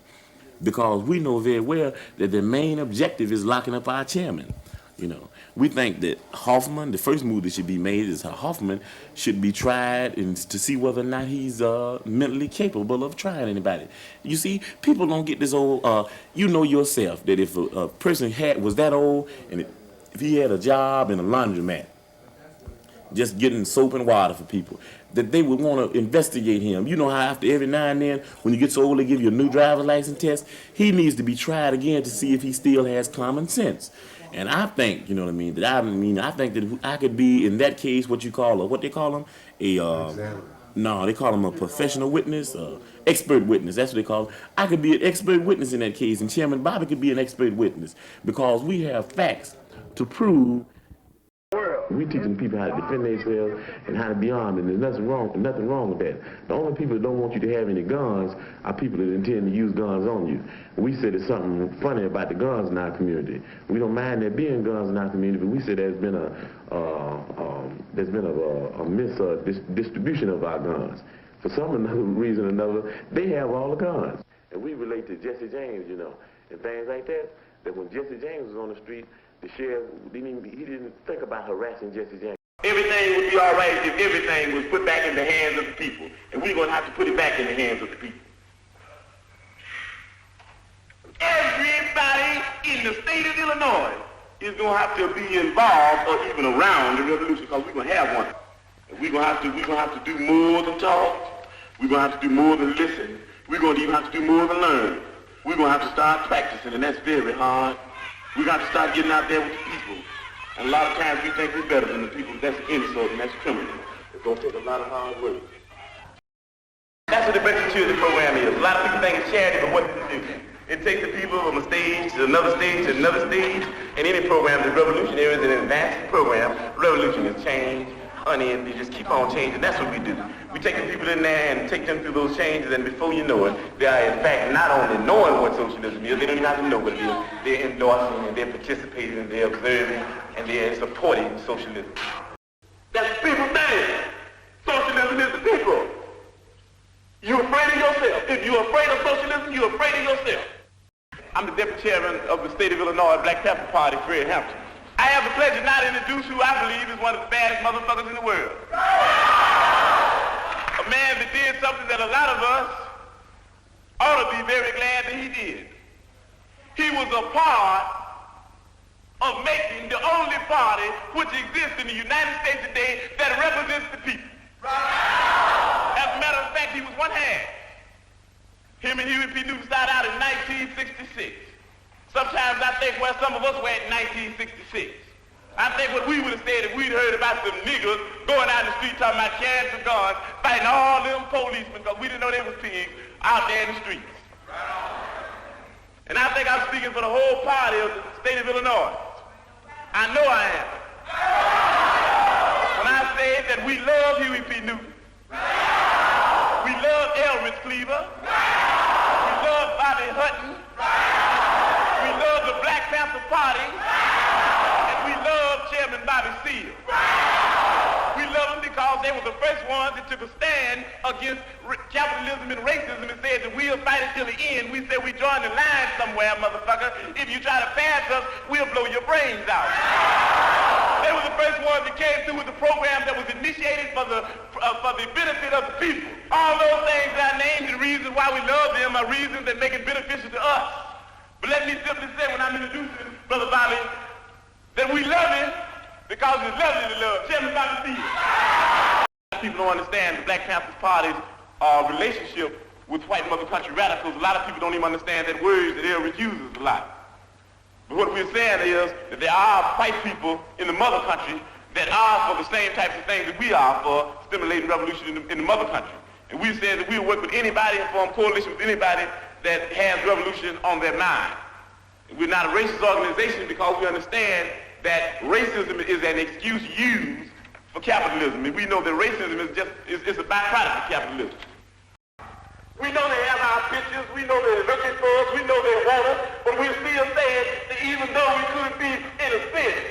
because we know very well that the main objective is locking up our chairman, you know. We think that Hoffman, the first move that should be made is Hoffman should be tried and to see whether or not he's mentally capable of trying anybody. You see, people don't get this old, you know yourself that if a person was that old and if he had a job in a laundromat, just getting soap and water for people, that they would want to investigate him. You know how after every now and then, when you get so old, they give you a new driver's license test. He needs to be tried again to see if he still has common sense. And I think, you know what I mean, I think that I could be, in that case, what they call him? No, they call him a professional witness, expert witness, that's what they call him. I could be an expert witness in that case, and Chairman Bobby could be an expert witness, because we have facts to prove. World. We teaching people how to defend themselves and how to be armed, and there's nothing wrong with that. The only people that don't want you to have any guns are people that intend to use guns on you. We said there's something funny about the guns in our community. We don't mind there being guns in our community, but we said there's been a misdistribution of our guns. For some reason or another, they have all the guns. And we relate to Jesse James, you know, and things like that, that when Jesse James was on the street, the sheriff, he didn't think about harassing Jesse James. Everything would be all right if everything was put back in the hands of the people. And we're going to have to put it back in the hands of the people. Everybody in the state of Illinois is going to have to be involved or even around the revolution, because we're going to have one. And we're going to have to do more than talk. We're going to have to do more than listen. We're going to even have to do more than learn. We're going to have to start practicing, and that's very hard. We got to start getting out there with the people. And a lot of times we think we're better than the people. That's an insult and that's criminal. It's going to take a lot of hard work. That's what the Breakfast Tuesday program is. A lot of people think it's charity, but what does it do? It takes the people from a stage to another stage to another stage. And any program that's revolutionary is an advanced program. Revolution is change, and they just keep on changing. That's what we do. We take the people in there and take them through those changes, and before you know it, they are in fact not only knowing what socialism is, they don't even have to know what it is. They're endorsing and they're participating and they're observing and they're supporting socialism. That's the people thing. Socialism is the people. You're afraid of yourself. If you're afraid of socialism, you're afraid of yourself. I'm the deputy chairman of the state of Illinois Black Panther Party, Fred Hampton. I have the pleasure now to introduce who I believe is one of the baddest motherfuckers in the world. A man that did something that a lot of us ought to be very glad that he did. He was a part of making the only party which exists in the United States today that represents the people. As a matter of fact, he was one half. Him and Huey P. Newton started out in 1966. Sometimes I think where some of us were in 1966. I think what we would have said if we'd heard about some niggas going out in the street talking about carrying some guns, fighting all them policemen because we didn't know they was pigs out there in the streets. And I think I'm speaking for the whole party of the state of Illinois. I know I am. When I say that we love Huey P. Newton, we love Elvis Cleaver, we love Bobby Hutton, we love the Black Panther Party, and we love Chairman Bobby Seale. We love them because they were the first ones that took a stand against capitalism and racism and said that we'll fight it till the end. We said we join the line somewhere, motherfucker. If you try to pass us, we'll blow your brains out. They were the first ones that came through with the program that was initiated for the benefit of the people. All those things that I named, the reasons why we love them are reasons that make it beneficial to us. But let me simply say when I'm introducing Brother Bobby that we love him because it's lovely to love. Chairman Bobby Seale. People don't understand the Black Panther Party's relationship with white mother country radicals. A lot of people don't even understand that word that Elrich uses a lot. But what we're saying is that there are white people in the mother country that are for the same types of things that we are for stimulating revolution in the mother country. And we said that we'll work with anybody and form coalition with anybody that has revolution on their mind. We're not a racist organization because we understand that racism is an excuse used for capitalism. And we know that racism is a byproduct of capitalism. We know they have our pictures, we know they're looking for us, we know they want us, but we're still saying that even though we could be in a sense,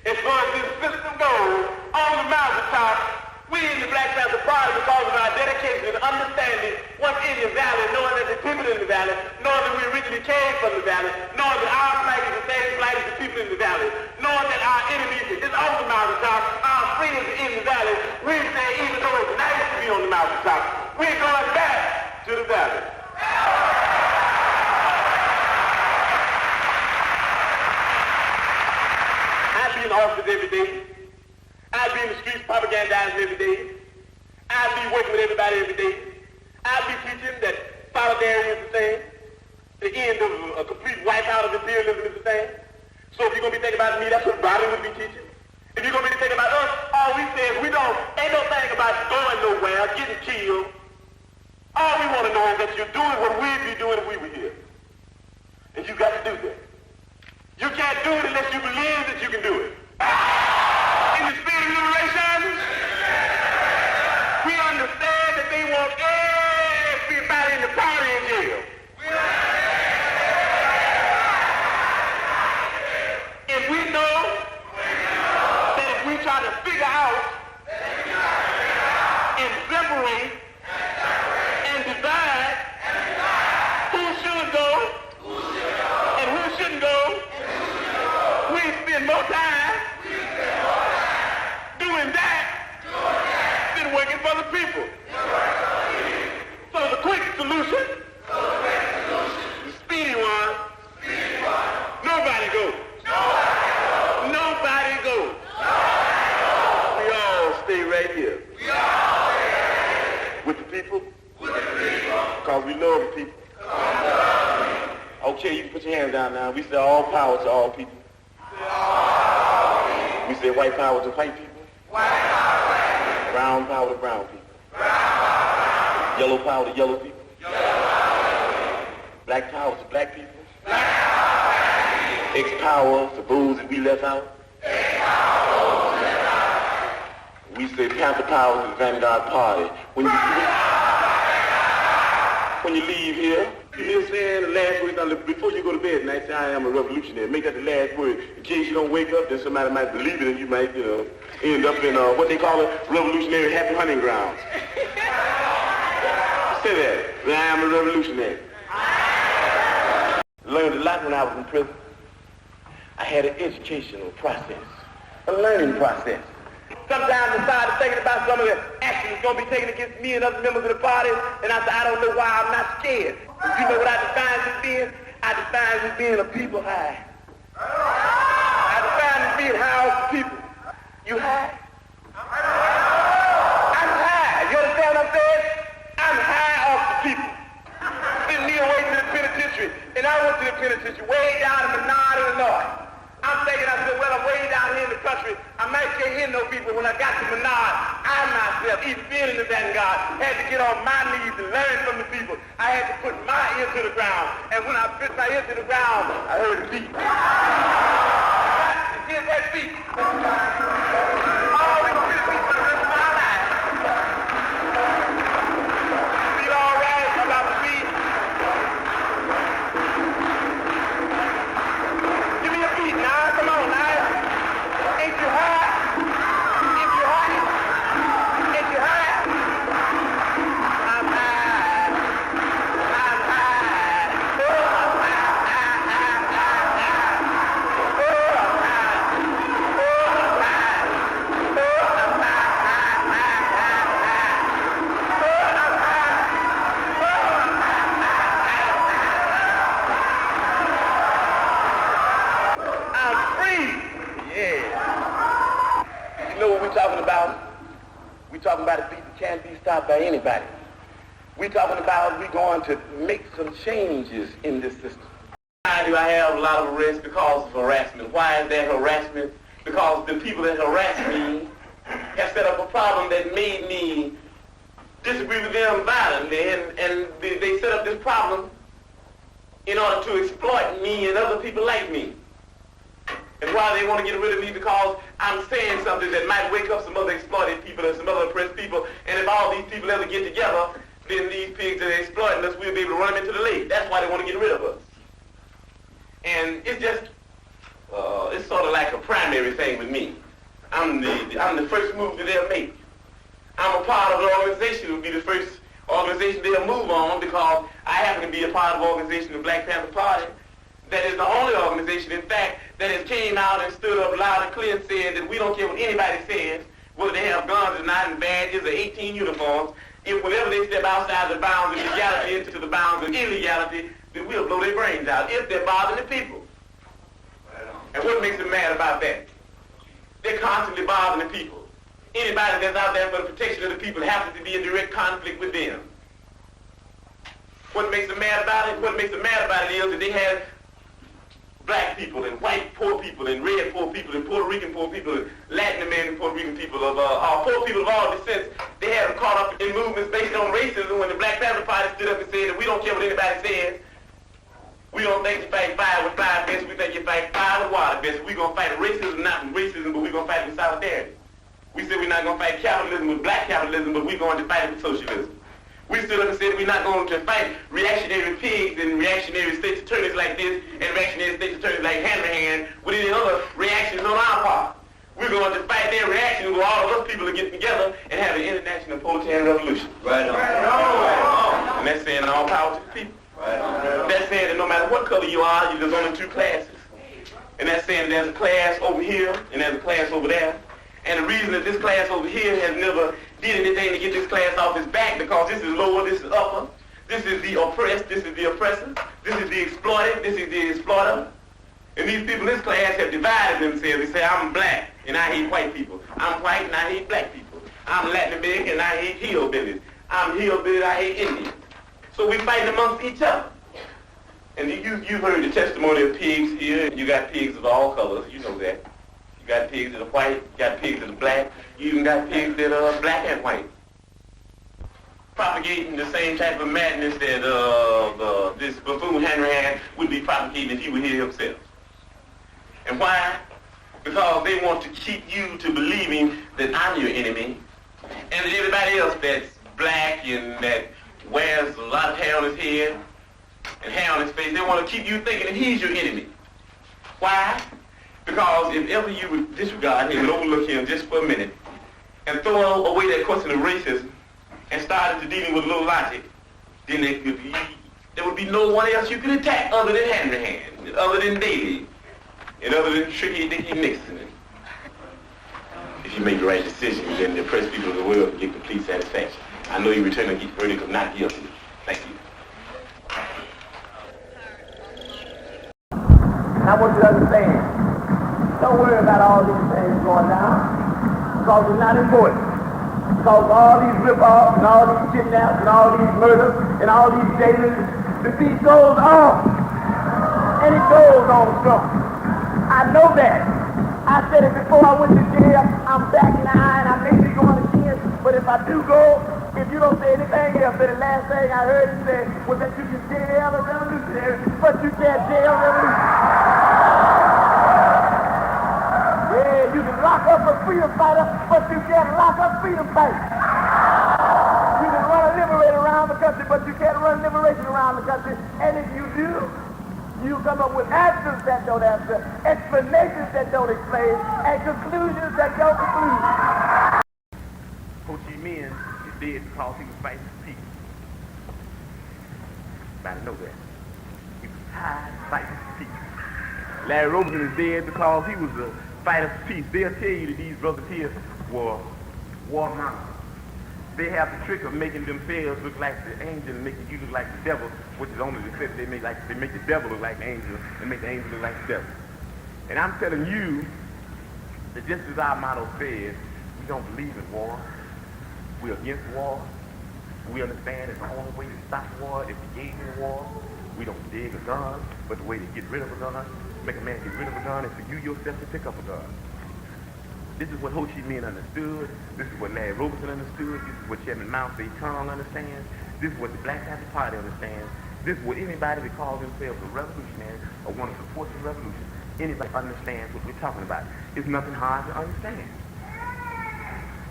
as far as this system goes, on the mountaintop, we in the Black Panther Party, because of our dedication and understanding what's in the valley, knowing that the people in the valley, knowing that we originally came from the valley, knowing that our flag is the same flag as the people in the valley, knowing that our enemy is on the mountaintop, our friends are in the valley, we say even though it's nice to be on the mountaintop, we're going back to the valley. I be in the office every day. I be in the streets propagandizing every day. I be working with everybody every day. I be teaching that solidarity is the thing. The end of a complete wipeout of imperialism is the thing. So if you're going to be thinking about me, that's what Bobby would be teaching. If you're going to be thinking about us, all we say is ain't no thing about going nowhere, getting killed. All we want to know is that you're doing what we'd be doing if we were here. And you got to do that. You can't do it unless you believe that you can do it. In the spirit Nobody goes. Nobody goes. We all stay right here. With the people. Because we love the people. Okay, you can put your hands down now. We say all power to all people. We say white power to white people. Brown power to brown people. Yellow power to yellow people. Black power to black people. X power to those that we left out. We say Panther power to the Vanguard Party. When you leave here, you saying the last word, before you go to bed tonight, say, I am a revolutionary. Make that the last word. In case you don't wake up, then somebody might believe it and you might, end up in what they call it, revolutionary happy hunting grounds. Say that. I am a revolutionary. Learned a lot when I was in prison. I had an educational process, a learning process. Sometimes I started thinking about some of the action that's going to be taken against me and other members of the party, and I said, I don't know why I'm not scared. But you know what I define as being? I define as being a people high. I define as being high off the people. You high? I'm high. You understand what I'm saying? I'm high off the people. Send me away to the penitentiary, and I went to the penitentiary way down in Menard, Illinois. I'm thinking, I said, well, I'm way down here in the country. I might can't hear no people. When I got to Menard, I myself, even being in the Vanguard, had to get on my knees and learn from the people. I had to put my ear to the ground. And when I put my ear to the ground, I heard a beat. Here's that beat. Always been a beat for the rest of my life. Feel all right about the beat? Give me a beat now. Come on now. Ain't you high? If you high? Ain't you high? I'm high. I'm high. Oh, I'm high. Oh, I'm high. Oh, I'm high. Oh, I'm I'm free. Yeah. You know what we're talking about? We're talking about a beat that can't be stopped by anybody. We're talking about we're going to make some changes in this system. Why do I have a lot of arrests? Because of harassment. Why is that harassment? Because the people that harass me have set up a problem that made me disagree with them violently, and they set up this problem in order to exploit me and other people like me. And why they want to get rid of me? Because I'm saying something that might wake up some other exploited people and some other oppressed people, and if all these people ever get together, then these pigs that are exploiting us, we'll be able to run them into the lake. That's why they want to get rid of us. And it's just, it's sort of like a primary thing with me. I'm the first move that they'll make. I'm a part of the organization. It will be the first organization they'll move on, because I happen to be a part of the organization, the Black Panther Party. That is the only organization, in fact, that has came out and stood up loud and clear and said that we don't care what anybody says, whether they have guns or not, and badges or 18 uniforms. If whenever they step outside the bounds of legality into the bounds of illegality, then we'll blow their brains out if they're bothering the people. And what makes them mad about that? They're constantly bothering the people. Anybody that's out there for the protection of the people happens to be in direct conflict with them. What makes them mad about it? What makes them mad about it is that they have black people and white poor people and red poor people and Puerto Rican poor people and Latin American Puerto Rican people of poor people of all descents. They have them caught up in movements based on racism. When the Black Panther Party stood up and said that we don't care what anybody says, we don't think you fight fire with fire best, we think you fight fire with water best. We're going to fight racism, not with racism, but we're going to fight with solidarity. We said we're not going to fight capitalism with black capitalism, but we're going to fight it with socialism. We stood up and said we're not going to fight reactionary pigs and reactionary state's attorneys like this and reactionary state's attorneys like Hanrahan with any other reactions on our part. We're going to fight their reactions where all of us people are getting together and have an international proletarian revolution. Right on. Right on. And that's saying all power to the people. Right on. That's saying that no matter what color you are, there's only two classes. And that's saying there's a class over here and there's a class over there. And the reason that this class over here has never did anything to get this class off its back, because this is lower, this is upper, this is the oppressed, this is the oppressor, this is the exploited, this is the exploiter. And these people in this class have divided themselves. They say, I'm black and I hate white people. I'm white and I hate black people. I'm Latin American and I hate hillbillies. I'm hillbilly, I hate Indians. So we fighting amongst each other. And you've heard the testimony of pigs here. You got pigs of all colors, you know that. You got pigs that are white, you got pigs that are black, you even got pigs that are black and white. Propagating the same type of madness that this buffoon Henry had would be propagating if he were here himself. And why? Because they want to keep you to believing that I'm your enemy, and that everybody else that's black and that wears a lot of hair on his head and hair on his face, they want to keep you thinking that he's your enemy. Why? Because if ever you would disregard him and overlook him just for a minute and throw away that question of racism and start into dealing with a little logic, then there would be no one else you could attack other than Henry Hand, other than Davy, and other than Tricky Dicky Nixon. If you make the right decision, then the oppressed people of the world can get complete satisfaction. I know you return a verdict of not guilty. Thank you. And I want you to understand, don't worry about all these things going down, because it's not important. Because all these rip-offs and all these kidnaps and all these murders and all these jailers, the beat goes on. And it goes on strong. I know that. I said it before I went to jail. I'm back now and I may be going again. But if I do go, if you don't say anything else, then the last thing I heard you say was that you can jail a revolutionary, but you can't jail a revolutionary. Yeah, you can lock up a freedom fighter, but you can't lock up freedom fighters. You can run a liberator around the country, but you can't run liberation around the country. And if you do, you come up with answers that don't answer, explanations that don't explain, and conclusions that don't conclude. Ho Chi Minh is dead because he was fighting for peace. Everybody know that. He was tired of fighting for peace. Larry Roberson is dead because he was a fighter for peace. They'll tell you that these brothers here were war monsters. They have the trick of making themselves look like the angel and making you look like the devil, which is only the trick they make the devil look like the angel and make the angel look like the devil. And I'm telling you that just as our motto says, we don't believe in war. We're against war. We understand that the only way to stop war is to engage in war. We don't dig a gun, but the way to get rid of a gun, make a man get rid of a gun, is for you yourself to pick up a gun. This is what Ho Chi Minh understood. This is what Larry Roberson understood. This is what Chairman Mao Zedong understands. This is what the Black Panther Party understands. This is what anybody that calls themselves a revolutionary or want to support the revolution, anybody understands what we're talking about. It's nothing hard to understand.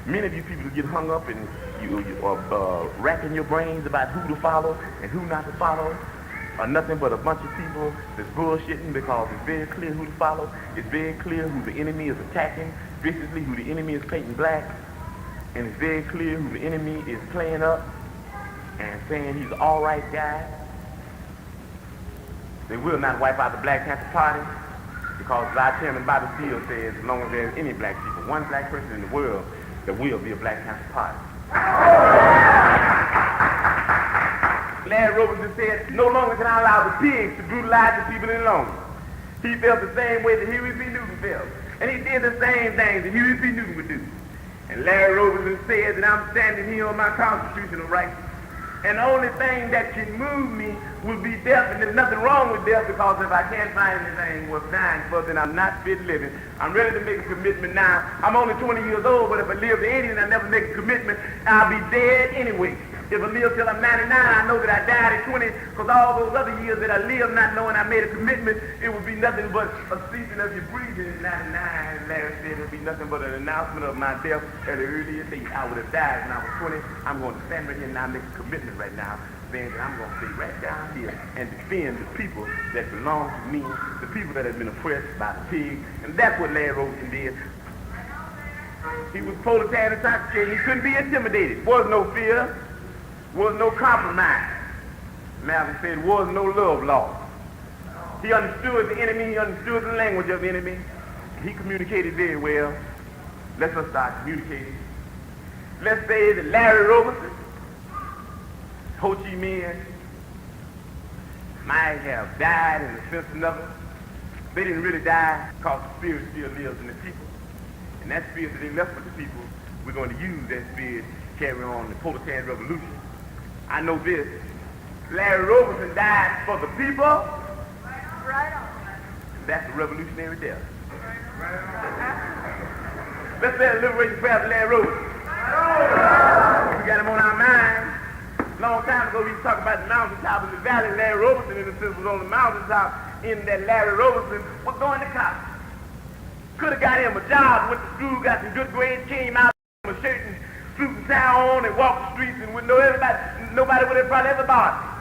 Many of you people who get hung up and you are racking your brains about who to follow and who not to follow are nothing but a bunch of people that's bullshitting, because it's very clear who to follow. It's very clear who the enemy is attacking viciously, who the enemy is painting black, and it's very clear who the enemy is playing up and saying he's an all right guy. They will not wipe out the Black Panther Party, because as our chairman Bobby Steele says, as long as there's any black people, one black person in the world, there will be a Black Panther Party. Larry Roberson said, no longer can I allow the pigs to brutalize the people any longer. He felt the same way that Huey P. Newton felt. And he did the same things that Huey P. Newton would do. And Larry Roberson said that I'm standing here on my constitutional rights. And the only thing that can move me will be death, and there's nothing wrong with death, because if I can't find anything worth dying for, then I'm not fit living. I'm ready to make a commitment now. I'm only 20 years old, but if I live to 80 and I never make a commitment, I'll be dead anyway. If I live till I'm 99, I know that I died at 20, because all those other years that I lived not knowing I made a commitment, it would be nothing but a ceasing of your breathing at 99. Larry said it would be nothing but an announcement of my death at an earlier date. I would have died when I was 20. I'm going to stand right here and now make a commitment right now, saying that I'm going to stay right down here and defend the people that belong to me, the people that have been oppressed by the pig. And that's what Larry Roberson did. He was proletarian intoxicated. He couldn't be intimidated. Was no fear. Was no compromise. Malcolm said, was no love lost. He understood the enemy. He understood the language of the enemy. He communicated very well. Let's start communicating. Let's say that Larry Roberson, Ho Chi Minh, might have died in the sense of another, They didn't really die because the spirit still lives in the people. And that spirit that they left with the people, we're going to use that spirit to carry on the proletarian revolution. I know this. Larry Roberson died for the people. Right on. That's the revolutionary death. Let's say a liberation prayer for Larry Roberson. We got him on our mind. A long time ago, we used to talk about the mountaintop of the valley. Larry Roberson, in a sense, was on the mountaintop in that Larry Roberson was going to college. Could have got him a job, went to school, got some good grades, came out with a shirt and suit and tie on and walked the streets and would know everybody, nobody would have probably ever bothered him.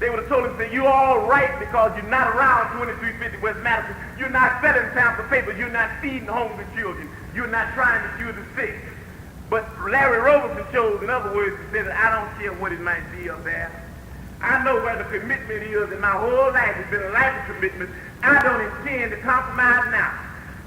They would have told him, say, you're all right because you're not around 2350 West Madison. You're not selling sample papers. You're not feeding hungry children. You're not trying to cure the sick. But Larry Roberson chose, in other words, he said, I don't care what it might be up there. I know where the commitment is, and my whole life has been a life of commitment. I don't intend to compromise now.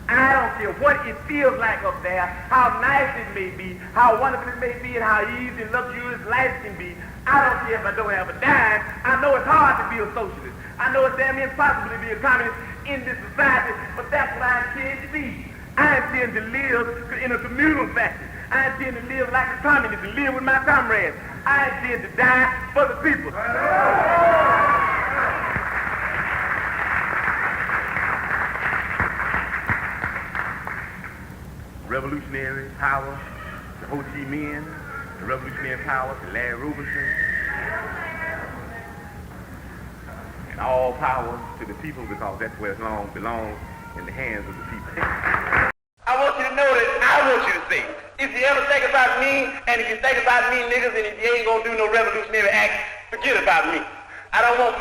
I don't care what it feels like up there, how nice it may be, how wonderful it may be, and how easy and luxurious life can be. I don't care if I don't have a dime. I know it's hard to be a socialist. I know it's damn impossible to be a communist in this society, but that's what I intend to be. I intend to live in a communal fashion. I intend to live like a communist and live with my comrades. I intend to die for the people. Revolutionary power to Ho Chi Minh, the revolutionary power to Larry Roberson, and all power to the people because that's where it belongs in the hands of the people. I want you to know that I want you to think. If you ever think about me, and if you think about me niggas, and if you ain't gonna do no revolutionary act, forget about me. I don't want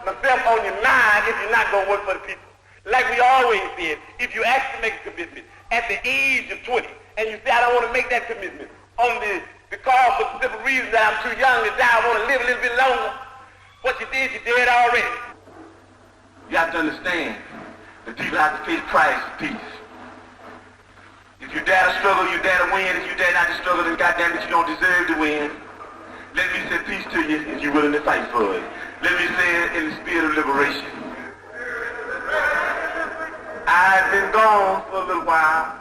myself on your mind if you're not gonna work for the people. Like we always said, if you actually make a commitment at the age of 20, and you say, I don't want to make that commitment because for the simple reason that I'm too young to die, I want to live a little bit longer, what you did, you did already. You have to understand that people have to pay the price for peace. If you dare to struggle, you dare to win. If you dare not to struggle, then goddamn it, you don't deserve to win. Let me say peace to you if you're willing to fight for it. Let me say it in the spirit of liberation. I've been gone for a little while.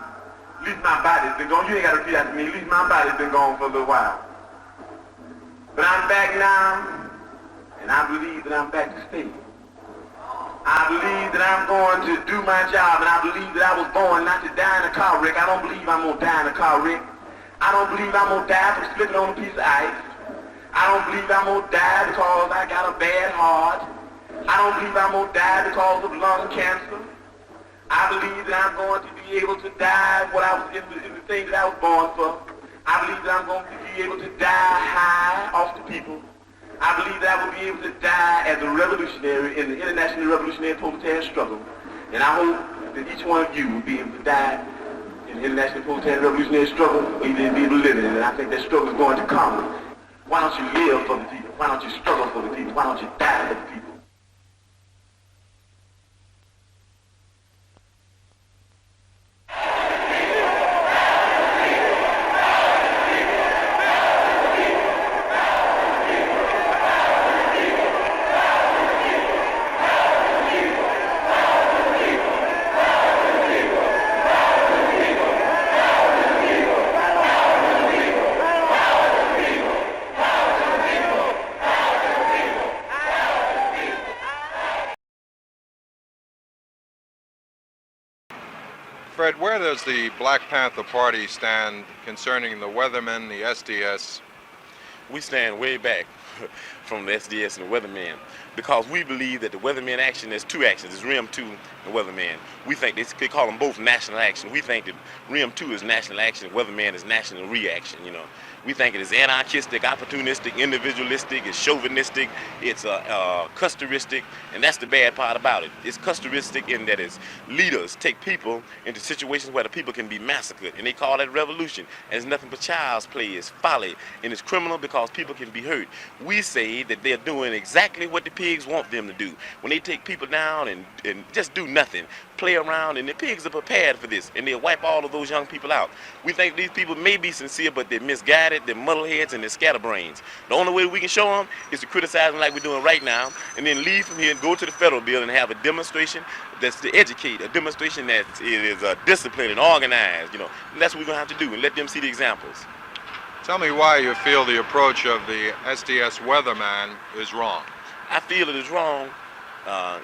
At least my body's been gone. You ain't got to repeat after me. At least my body's been gone for a little while. But I'm back now, and I believe that I'm back to stay. I believe that I'm going to do my job, and I believe that I was born not to die in a car wreck. I don't believe I'm going to die in a car wreck. I don't believe I'm going to die from slipping on a piece of ice. I don't believe I'm going to die because I got a bad heart. I don't believe I'm going to die because of lung cancer. I believe that I'm going to be able to die what I was in the thing that I was born for. I believe that I'm going to be able to die high off the people. I believe that I will be able to die as a revolutionary in the international revolutionary proletarian struggle. And I hope that each one of you will be able to die in the international proletarian revolutionary struggle or even be able to live in it. And I think that struggle is going to come. Why don't you live for the people? Why don't you struggle for the people? Why don't you die for the people? Fred, where does the Black Panther Party stand concerning the Weathermen, the SDS? We stand way back from the SDS and the Weathermen because we believe that the Weathermen action, there's two actions, it's RIM 2 and Weathermen. We think they call them both national action. We think that RIM 2 is national action, Weathermen is national reaction, you know. We think it is anarchistic, opportunistic, individualistic, it's chauvinistic, it's custoristic, and that's the bad part about it. It's custoristic in that its leaders take people into situations where the people can be massacred, and they call that revolution. And it's nothing but child's play, it's folly, and it's criminal because people can be hurt. We say say that they're doing exactly what the pigs want them to do. When they take people down and just do nothing, play around, and the pigs are prepared for this, and they'll wipe all of those young people out. We think these people may be sincere, but they're misguided, they're muddleheads, and they're scatterbrains. The only way we can show them is to criticize them like we're doing right now, and then leave from here and go to the federal building and have a demonstration that's to educate, a demonstration that is disciplined and organized, you know. And that's what we're going to have to do, and let them see the examples. Tell me why you feel the approach of the SDS weatherman is wrong. I feel it is wrong,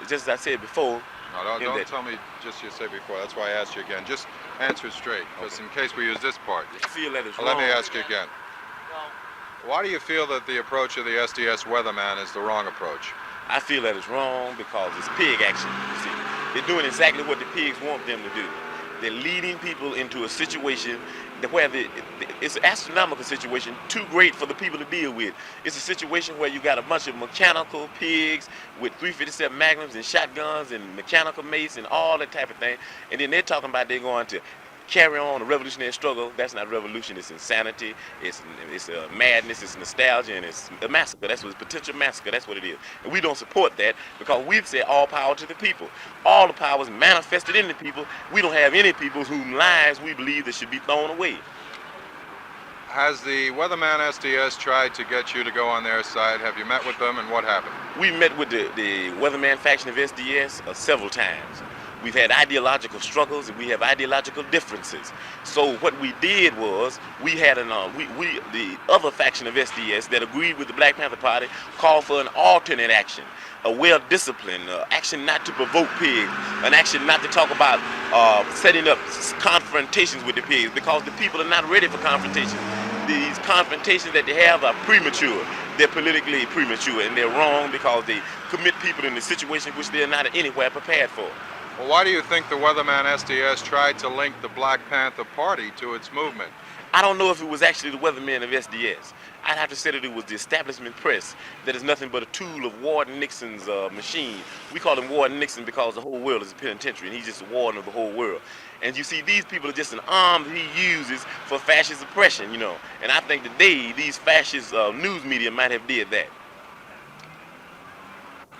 just as I said before. No, don't tell me just you said before. That's why I asked you again. Just answer straight, just in case we use this part. I feel that it's wrong. Let me ask you again. Why do you feel that the approach of the SDS weatherman is the wrong approach? I feel that it's wrong because it's pig action, you see. They're doing exactly what the pigs want them to do. They're leading people into a situation where it's an astronomical situation, too great for the people to deal with. It's a situation where you got a bunch of mechanical pigs with .357 Magnums and shotguns and mechanical mace and all that type of thing. And then they're talking about they're going to carry on a revolutionary struggle. That's not revolution, it's insanity, it's madness, it's nostalgia, and it's a massacre. That's what it's potential massacre, that's what it is. And we don't support that because we've said all power to the people. All the power is manifested in the people. We don't have any people whose lives we believe that should be thrown away. Has the weatherman SDS tried to get you to go on their side? Have you met with them, and what happened? We met with the weatherman faction of SDS several times. We've had ideological struggles and we have ideological differences. So what we did was we had the other faction of SDS that agreed with the Black Panther Party called for an alternate action, a well-disciplined action not to provoke pigs, an action not to talk about setting up confrontations with the pigs because the people are not ready for confrontation. These confrontations that they have are premature. They're politically premature and they're wrong because they commit people in a situation which they're not anywhere prepared for. Well, why do you think the weatherman SDS tried to link the Black Panther Party to its movement? I don't know if it was actually the weathermen of SDS. I'd have to say that it was the establishment press that is nothing but a tool of Warden Nixon's machine. We call him Warden Nixon because the whole world is a penitentiary and he's just a warden of the whole world. And you see, these people are just an arm that he uses for fascist oppression, you know. And I think that these fascist news media might have did that.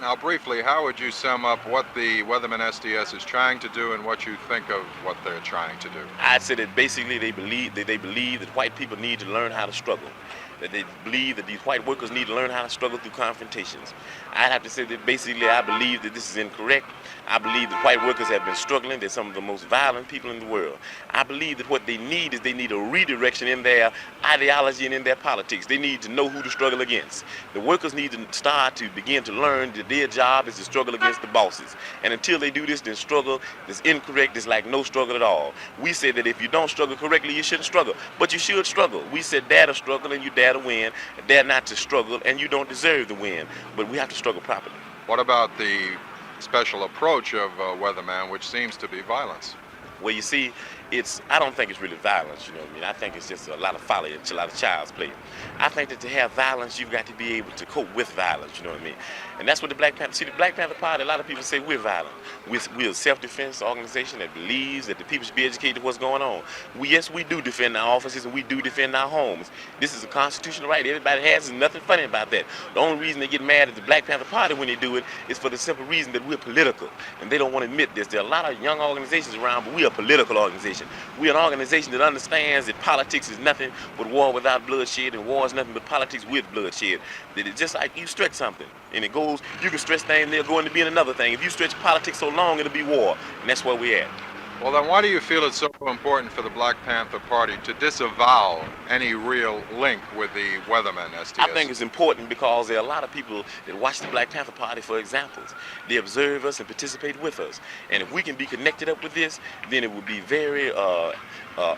Now, briefly, how would you sum up what the weatherman SDS is trying to do and what you think of what they're trying to do? I'd say that basically they believe that white people need to learn how to struggle, that they believe that these white workers need to learn how to struggle through confrontations. I'd have to say that basically I believe that this is incorrect. I believe that white workers have been struggling. They're some of the most violent people in the world. I believe that what they need is they need a redirection in their ideology and in their politics. They need to know who to struggle against. The workers need to start to begin to learn that their job is to struggle against the bosses. And until they do this, then struggle is incorrect. It's like no struggle at all. We say that if you don't struggle correctly, you shouldn't struggle. But you should struggle. We said dare to struggle and you dare to win, dare not to struggle and you don't deserve to win. But we have to struggle properly. What about the special approach of weatherman, which seems to be violence? Well, you see, I don't think it's really violence, you know what I mean? I think it's just a lot of folly, a lot of child's play. I think that to have violence, you've got to be able to cope with violence, you know what I mean? And that's what the Black Panther, the Black Panther Party, a lot of people say we're violent. We're a self-defense organization that believes that the people should be educated what's going on. Yes, we do defend our offices and we do defend our homes. This is a constitutional right. Everybody has, there's nothing funny about that. The only reason they get mad at the Black Panther Party when they do it is for the simple reason that we're political. And they don't want to admit this. There are a lot of young organizations around, but we are a political organization. We're an organization that understands that politics is nothing but war without bloodshed, and war is nothing but politics with bloodshed. That it's just like you stretch something, and it goes, you can stretch things, they'll go into being another thing. If you stretch politics so long, it'll be war, and that's where we're at. Well, then why do you feel it's so important for the Black Panther Party to disavow any real link with the weatherman SDS? I think it's important because there are a lot of people that watch the Black Panther Party for examples. They observe us and participate with us. And if we can be connected up with this, then it would be very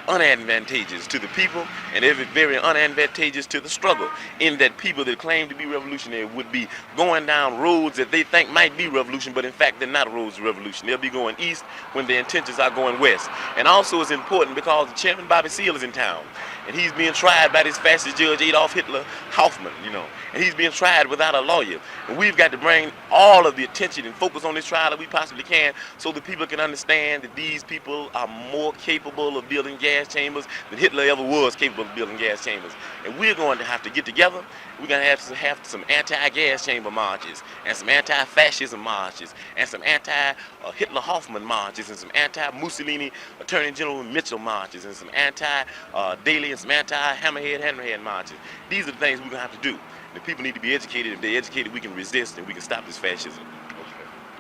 unadvantageous to the people and very unadvantageous to the struggle, in that people that claim to be revolutionary would be going down roads that they think might be revolution, but in fact they're not roads of revolution. They'll be going east when their intentions are going west. And also it's important because Chairman Bobby Seale is in town. And he's being tried by this fascist judge, Adolf Hitler Hoffman, you know. And he's being tried without a lawyer. And we've got to bring all of the attention and focus on this trial that we possibly can so that people can understand that these people are more capable of building gas chambers than Hitler ever was capable of building gas chambers. And we're going to have to get together. We're going to have some anti-gas chamber marches and some anti-fascism marches and some anti-Hitler Hoffman marches and some anti-Mussolini Attorney General Mitchell marches and some anti-Daley and some anti-Hammerhead marches. These are the things we're going to have to do. The people need to be educated. If they're educated, we can resist and we can stop this fascism.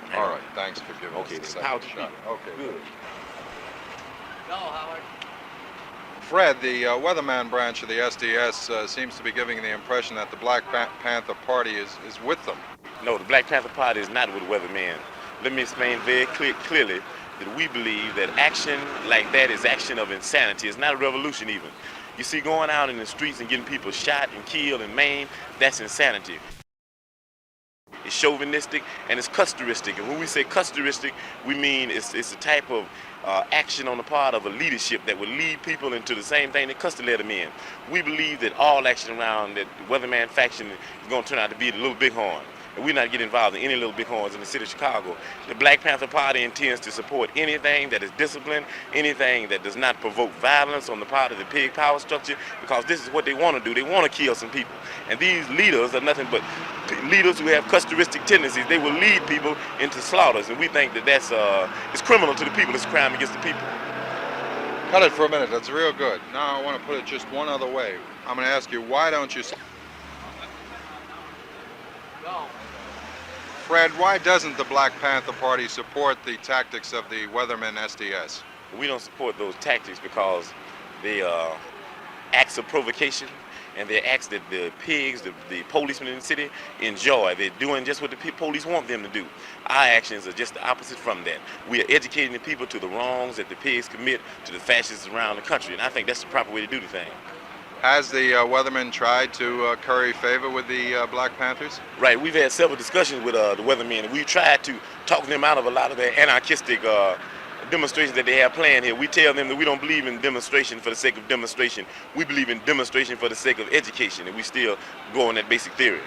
Okay. All right. Thanks for giving us the second shot. Okay. Good. Go, Howard. Fred, the Weatherman branch of the SDS seems to be giving the impression that the Black Panther Party is with them. No, the Black Panther Party is not with Weatherman. Let me explain very clearly that we believe that action like that is action of insanity. It's not a revolution even. You see, going out in the streets and getting people shot and killed and maimed, that's insanity. It's chauvinistic and it's custoristic. And when we say custoristic, we mean it's a type of action on the part of a leadership that would lead people into the same thing that Custer led them in. We believe that all action around that Weatherman faction is going to turn out to be the Little Bighorn. And we're not getting involved in any Little Bighorns in the city of Chicago. The Black Panther Party intends to support anything that is disciplined, anything that does not provoke violence on the part of the pig power structure, because this is what they want to do. They want to kill some people. And these leaders are nothing but leaders who have custoristic tendencies. They will lead people into slaughters, and we think that that's it's criminal to the people. It's a crime against the people. Cut it for a minute. That's real good. Now I want to put it just one other way. I'm going to ask you, why don't you... Go. Fred, why doesn't the Black Panther Party support the tactics of the Weathermen SDS? We don't support those tactics because they are acts of provocation, and they're acts that the pigs, the policemen in the city enjoy. They're doing just what the police want them to do. Our actions are just the opposite from that. We are educating the people to the wrongs that the pigs commit to the fascists around the country, and I think that's the proper way to do the thing. Has the Weathermen tried to curry favor with the Black Panthers? Right, we've had several discussions with the Weathermen, and we've tried to talk them out of a lot of their anarchistic demonstrations that they have planned here. We tell them that we don't believe in demonstration for the sake of demonstration. We believe in demonstration for the sake of education, and we still go on that basic theory.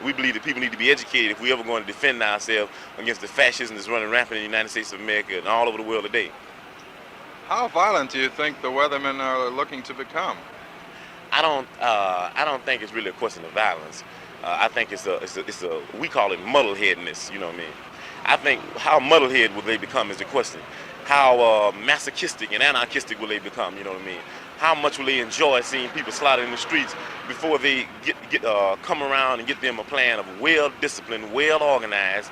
We believe that people need to be educated if we're ever going to defend ourselves against the fascism that's running rampant in the United States of America and all over the world today. How violent do you think the Weathermen are looking to become? I don't think it's really a question of violence. I think it's a we call it muddleheadedness. You know what I mean? I think how muddlehead will they become is the question. How masochistic and anarchistic will they become? You know what I mean? How much will they enjoy seeing people slaughtered in the streets before they come around and get them a plan of well-disciplined, well-organized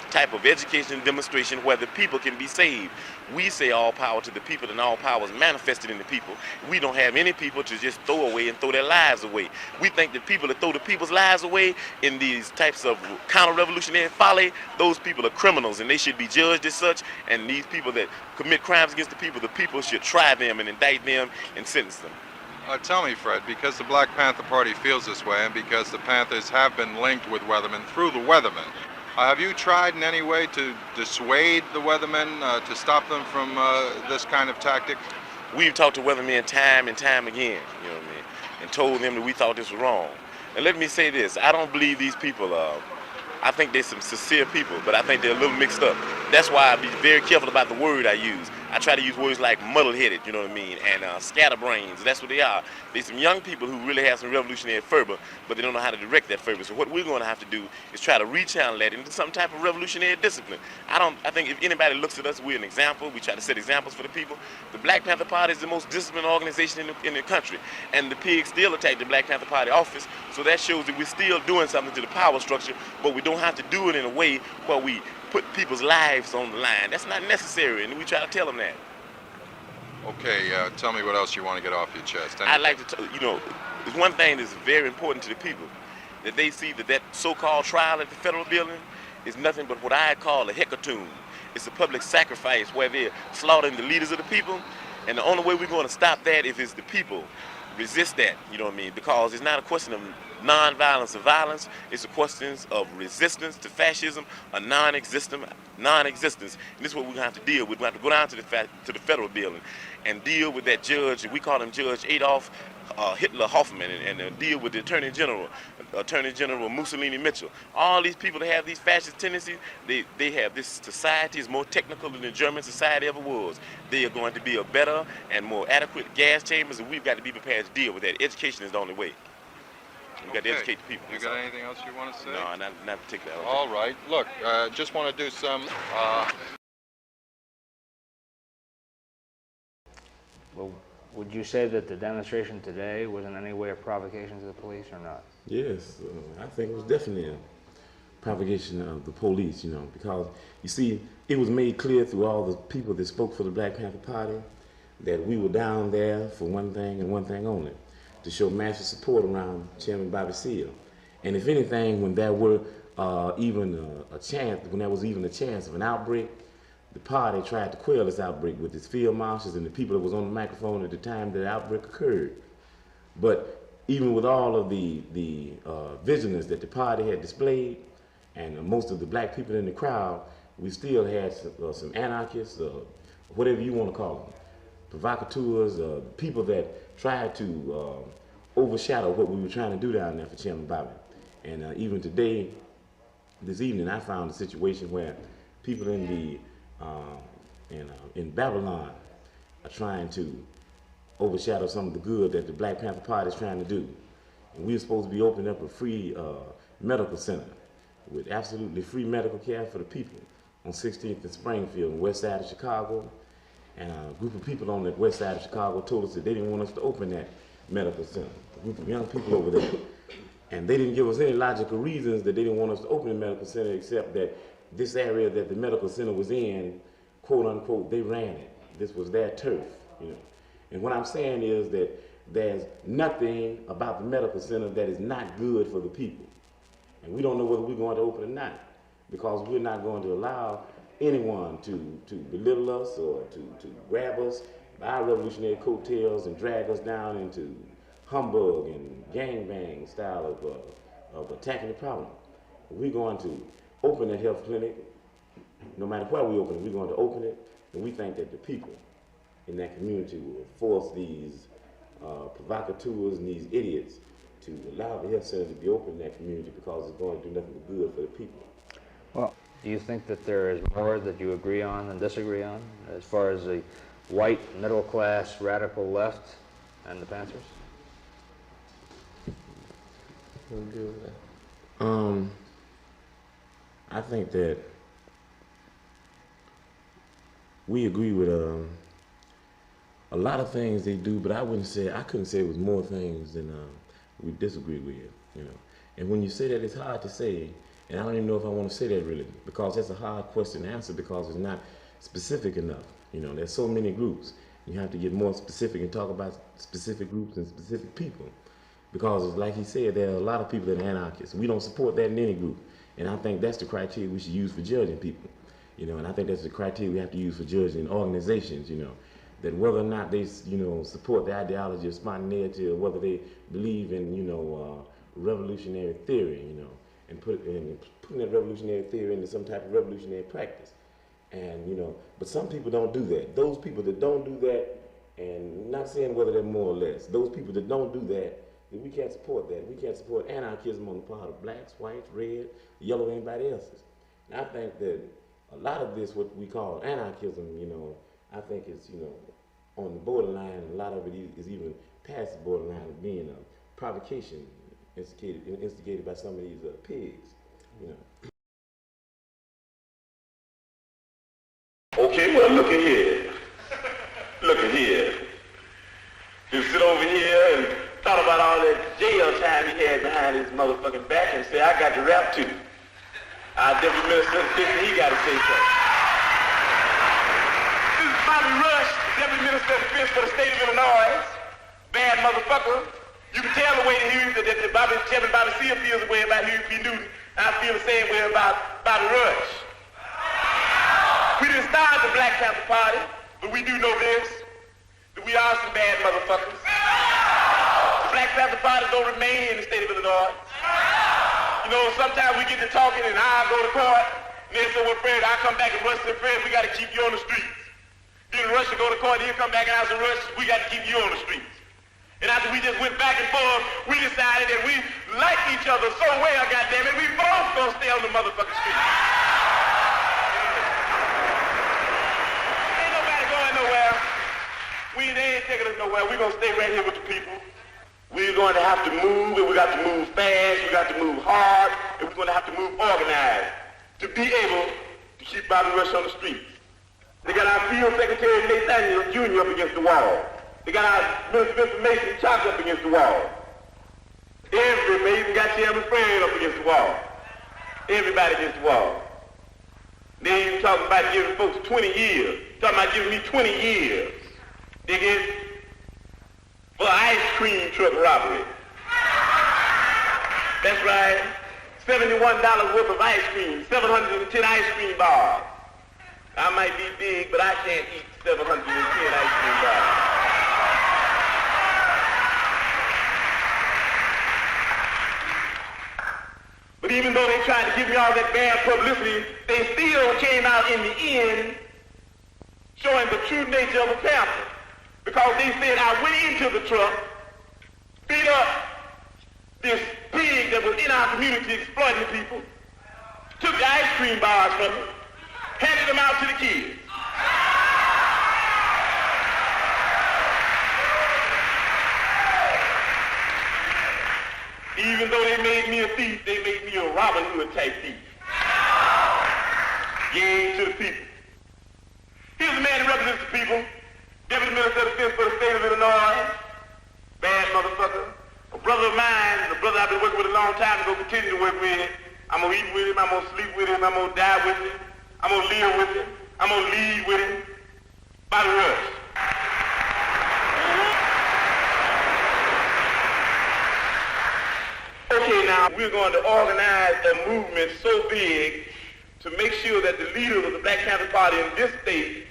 type of education demonstration where the people can be saved. We say all power to the people, and all power is manifested in the people. We don't have any people to just throw away and throw their lives away. We think that people that throw the people's lives away in these types of counter-revolutionary folly, those people are criminals and they should be judged as such. And these people that commit crimes against the people should try them and indict them and sentence them. Tell me, Fred, because the Black Panther Party feels this way and because the Panthers have been linked with Weathermen through the Weathermen, have you tried in any way to dissuade the Weathermen, to stop them from this kind of tactic? We've talked to Weathermen time and time again, you know what I mean, and told them that we thought this was wrong. And let me say this, I don't believe these people I think they're some sincere people, but I think they're a little mixed up. That's why I be very careful about the word I use. I try to use words like muddle-headed, you know what I mean, and scatterbrains. That's what they are. They're some young people who really have some revolutionary fervor, but they don't know how to direct that fervor. So what we're going to have to do is try to rechannel that into some type of revolutionary discipline. I think if anybody looks at us, we're an example. We try to set examples for the people. The Black Panther Party is the most disciplined organization in the country, and the pigs still attack the Black Panther Party office. So that shows that we're still doing something to the power structure, but we don't have to do it in a way where we put people's lives on the line. That's not necessary, and we try to tell them that. Okay, tell me what else you want to get off your chest. I'd like to, there's one thing that's very important to the people, that they see that so-called trial at the federal building is nothing but what I call a hecatomb. It's a public sacrifice where they're slaughtering the leaders of the people, and the only way we're going to stop that is the people resist that, you know what I mean, because it's not a question of non-violence or violence, it's a question of resistance to fascism, a non-existence, and this is what we're going to have to deal with. We're going to have to go down to the federal building and deal with that judge, we call him Judge Adolf Hitler Hoffman and deal with the Attorney General Mussolini Mitchell. All these people that have these fascist tendencies, they have this society is more technical than the German society ever was. They are going to be a better and more adequate gas chambers, and we've got to be prepared to deal with that. Education is the only way. We've got to educate the people. You got anything else you want to say? No, not particularly. All right. Look, just want to do some... Well, would you say that the demonstration today was in any way a provocation to the police or not? Yes, I think it was definitely a provocation of the police, you know, because, you see, it was made clear through all the people that spoke for the Black Panther Party that we were down there for one thing and one thing only, to show massive support around Chairman Bobby Seale. And if anything, when there were even a chance of an outbreak, the party tried to quell this outbreak with its field marshals and the people that was on the microphone at the time that the outbreak occurred. But even with all of the vigilance that the party had displayed, and most of the black people in the crowd, we still had some anarchists, whatever you want to call them, provocateurs, people that tried to overshadow what we were trying to do down there for Chairman Bobby. And even today, this evening, I found a situation where people in Babylon are trying to overshadow some of the good that the Black Panther Party is trying to do. And we were supposed to be opening up a free medical center with absolutely free medical care for the people on 16th and Springfield, on the west side of Chicago. And a group of people on that west side of Chicago told us that they didn't want us to open that medical center. A group of young people over there. And they didn't give us any logical reasons that they didn't want us to open the medical center, except that this area that the medical center was in, quote unquote, they ran it. This was their turf, you know. And what I'm saying is that there's nothing about the medical center that is not good for the people. And we don't know whether we're going to open it or not, because we're not going to allow anyone to belittle us or to grab us by our revolutionary coattails and drag us down into humbug and gangbang style of attacking the problem. We're going to open a health clinic. No matter where we open it, we're going to open it, and we think that the people in that community will force these provocateurs and these idiots to allow the health center to be open in that community, because it's going to do nothing but good for the people. Well, do you think that there is more that you agree on than disagree on, as far as the white, middle-class, radical left and the Panthers? We'll agree with that. I think that we agree with a lot of things they do, but I couldn't say it was more things than we disagree with, you know. And when you say that, it's hard to say, and I don't even know if I want to say that really, because that's a hard question to answer, because it's not specific enough. You know, there's so many groups. You have to get more specific and talk about specific groups and specific people. Because, like he said, there are a lot of people that are anarchists. We don't support that in any group. And I think that's the criteria we should use for judging people. You know, and I think that's the criteria we have to use for judging organizations, you know. That whether or not they, you know, support the ideology of spontaneity, or whether they believe in, you know, revolutionary theory, you know, and putting that revolutionary theory into some type of revolutionary practice. And, you know, but some people don't do that. Those people that don't do that, and not saying whether they're more or less, those people that don't do that, then we can't support that. We can't support anarchism on the part of blacks, whites, red, yellow, anybody else's. And I think that a lot of this, what we call anarchism, you know, I think it's, you know, on the borderline, and a lot of it is even past the borderline of being a provocation instigated by some of these pigs, you know. Okay, well, look at here. Look at here. You sit over here and thought about all that jail time he had behind his motherfucking back and say, I got to rap too. Our deputy minister, he got to say so. This is Bobby Rush, deputy minister of defense for the state of Illinois. Bad motherfucker. You can tell the way that Chairman Bobby Seale feels the way about Huey P. Newton. I feel the same way about Bobby Rush. We didn't start the Black Panther Party, but we do know this, that we are some bad motherfuckers. The Black Panther Party don't remain here in the state of Illinois. You know, sometimes we get to talking and I'll go to court, and they say, well, Fred, I'll come back and Rush said, Fred, we got to keep you on the streets. Then Rush to go to court, he'll come back and I say, Rush, we got to keep you on the streets. And after we just went back and forth, we decided that we liked each other so well, goddammit, we both gonna stay on the motherfucking street. Ain't nobody going nowhere. They ain't taking us nowhere. We're gonna stay right here with the people. We're going to have to move, and we got to move fast, we got to move hard, and we're going to have to move organized to be able to keep Bobby Rush on the streets. They got our field secretary, Nathaniel Jr. up against the wall. They got our Minister of Information, chopped up against the wall. Everybody, even got Chairman Fred up against the wall. Everybody against the wall. They even talking about giving folks 20 years. Talking about giving me 20 years. Dig it? For ice cream truck robbery. That's right. $71 worth of ice cream. 710 ice cream bars. I might be big, but I can't eat 710 ice cream bars. But even though they tried to give me all that bad publicity, they still came out in the end showing the true nature of a panther. Because they said I went into the truck, beat up this pig that was in our community exploiting the people, took the ice cream bars from them, handed them out to the kids. Even though they made me a thief, they made me a Robin Hood type thief. Gave to the people. Here's a man who represents the people. Deputy Minister of Defense for the state of Illinois. Bad motherfucker. A brother of mine, a brother I've been working with a long time, and going to continue to work with. I'm going to eat with him, I'm going to sleep with him, I'm going to die with him, I'm going to live with him, I'm going to lead with him. Bobby Rush. Okay, now, we're going to organize a movement so big to make sure that the leaders of the Black Panther Party in this state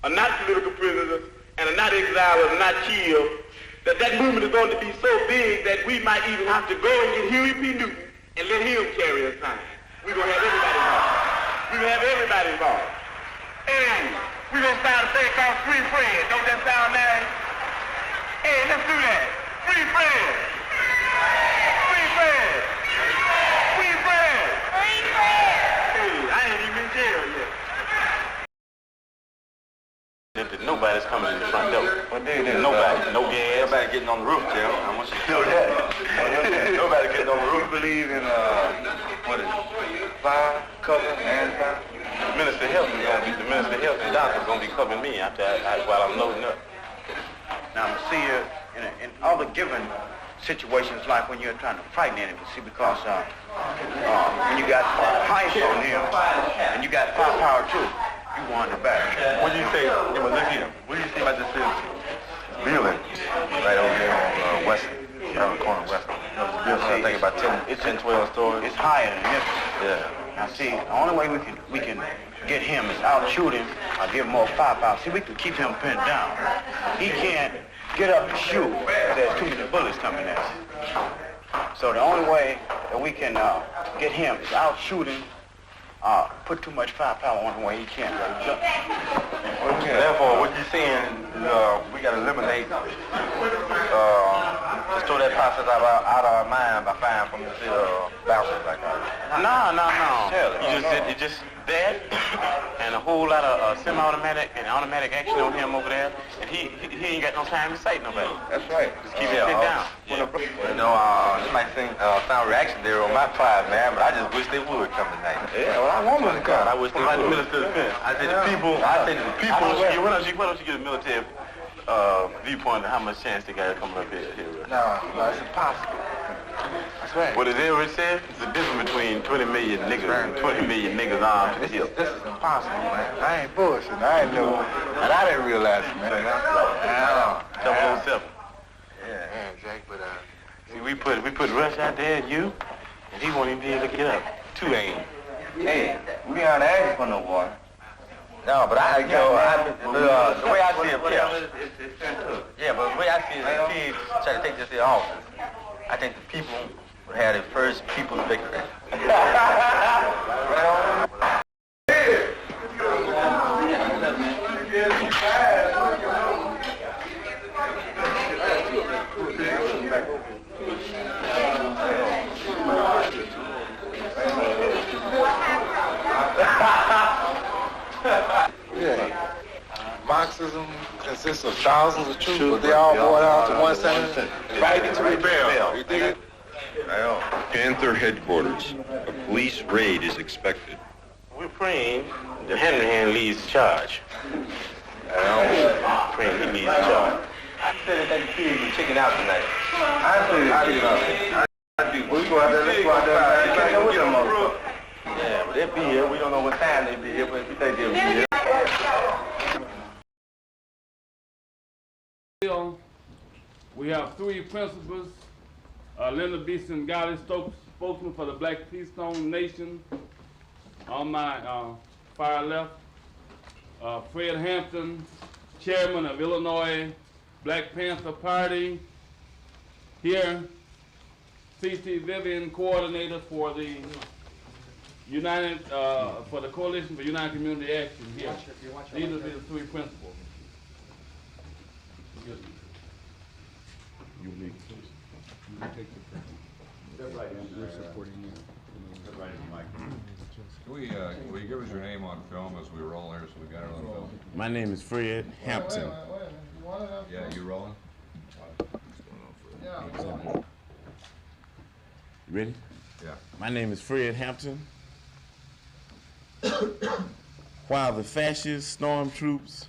are not political prisoners and are not exiled or not killed, that movement is going to be so big that we might even have to go and get Huey P. Newton and let him carry a sign. We're going to have everybody involved. We're going to have everybody involved. And we're going to start a thing called Free Fred. Don't that sound nice? Hey, let's do that. Free Fred. Free Fred. Free Fred. Free Fred. Hey, I ain't even in jail yet. Nobody's coming in the front door. Nobody. No gas. Nobody getting on the roof, Jim. I want you to know that. Nobody getting on the roof. We believe in, what is it? Fire, cover, and fire. The Minister of Health and doctor's going to be covering me after while I'm loading up. Now, see, in other given situations, like when you're trying to frighten enemy, see, because when you got ice on him, and you got firepower too, you want it back. What do you say? Look here. What do you say about this building right over there on Western, around the corner of Western? I think about 10, 12 stories. It's higher than this. Yeah. Now see, the only way we can get him is outshoot him or give him more firepower. See, we can keep him pinned down. He can't get up and shoot. There's too many bullets coming at him. So the only way that we can get him is outshoot him. Put too much firepower on him where he can't really jump. Therefore, what you're saying is we got to eliminate, just throw that process out of our mind by firing from the bouncers like that. No. You just that and a whole lot of semi-automatic and automatic action on him over there, and he ain't got no time to sight nobody. That's right. Just keep him pinned down. Yeah. You know, you might think sound reaction there on my part, man, but I just wish they would come tonight. Yeah, well, I want them to come. I wish they would. The Minister of Defense. I said the people. Why don't you get a military viewpoint of how much chance they got of coming up here? No, it's impossible. That's right. What it ever said, it's the difference between 20 million niggas and 20 million niggas armed to the hill. This is impossible, man. I ain't bullshitting. I ain't know. And I didn't realize it, man. I know. 007. Yeah, Jack, but see, we put Rush out there and you, and he won't even be able to get up. Two aim. Hey, we aren't asking for no water. No, but the way I see it, yeah, but the way I see it, if kids try to take this here office, I think the people would have their first people's victory. Yeah. Marxism consists of thousands of troops, but they all boil down to one sentence. Right to rebel. You dig it? Panther headquarters. A police raid is expected. We're praying that Henry leads the charge. Praying he leads the charge. I said that the kids were checking out tonight. I said that kids I do. We go out there, let's go out there. You can't go with them, motherfucker. Yeah, but they'll be here. We don't know what time they'll be here, but we think they'll be here. We have three principals. Linda Beeson Gotti, spokesman for the Black Keystone Nation. On my far left, Fred Hampton, chairman of Illinois Black Panther Party. Here, C.T. Vivian, coordinator for the for the Coalition for United Community Action. Here, these will be the three principals. You lead first. You can take the first. That's right. We're supporting you. That's right, Mike. Will you give us your name on film as we roll here so we got it on film? My name is Fred Hampton. Yeah, you rolling? You ready? Yeah. My name is Fred Hampton. While the fascist stormtroops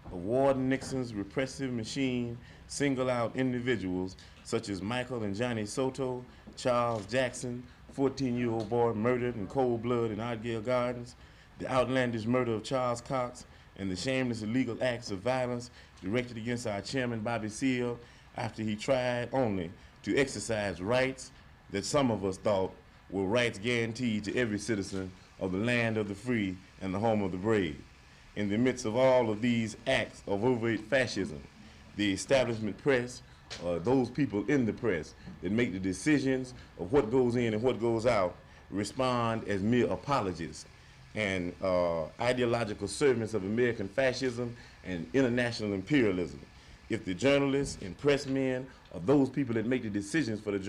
of Warden Nixon's repressive machine single out individuals such as Michael and Johnny Soto, Charles Jackson, 14-year-old boy murdered in cold blood in Artgale Gardens, the outlandish murder of Charles Cox, and the shameless illegal acts of violence directed against our chairman Bobby Seale after he tried only to exercise rights that some of us thought were rights guaranteed to every citizen of the land of the free and the home of the brave. In the midst of all of these acts of overt fascism, the establishment press, those people in the press that make the decisions of what goes in and what goes out, respond as mere apologists and ideological servants of American fascism and international imperialism. If the journalists and pressmen or those people that make the decisions for the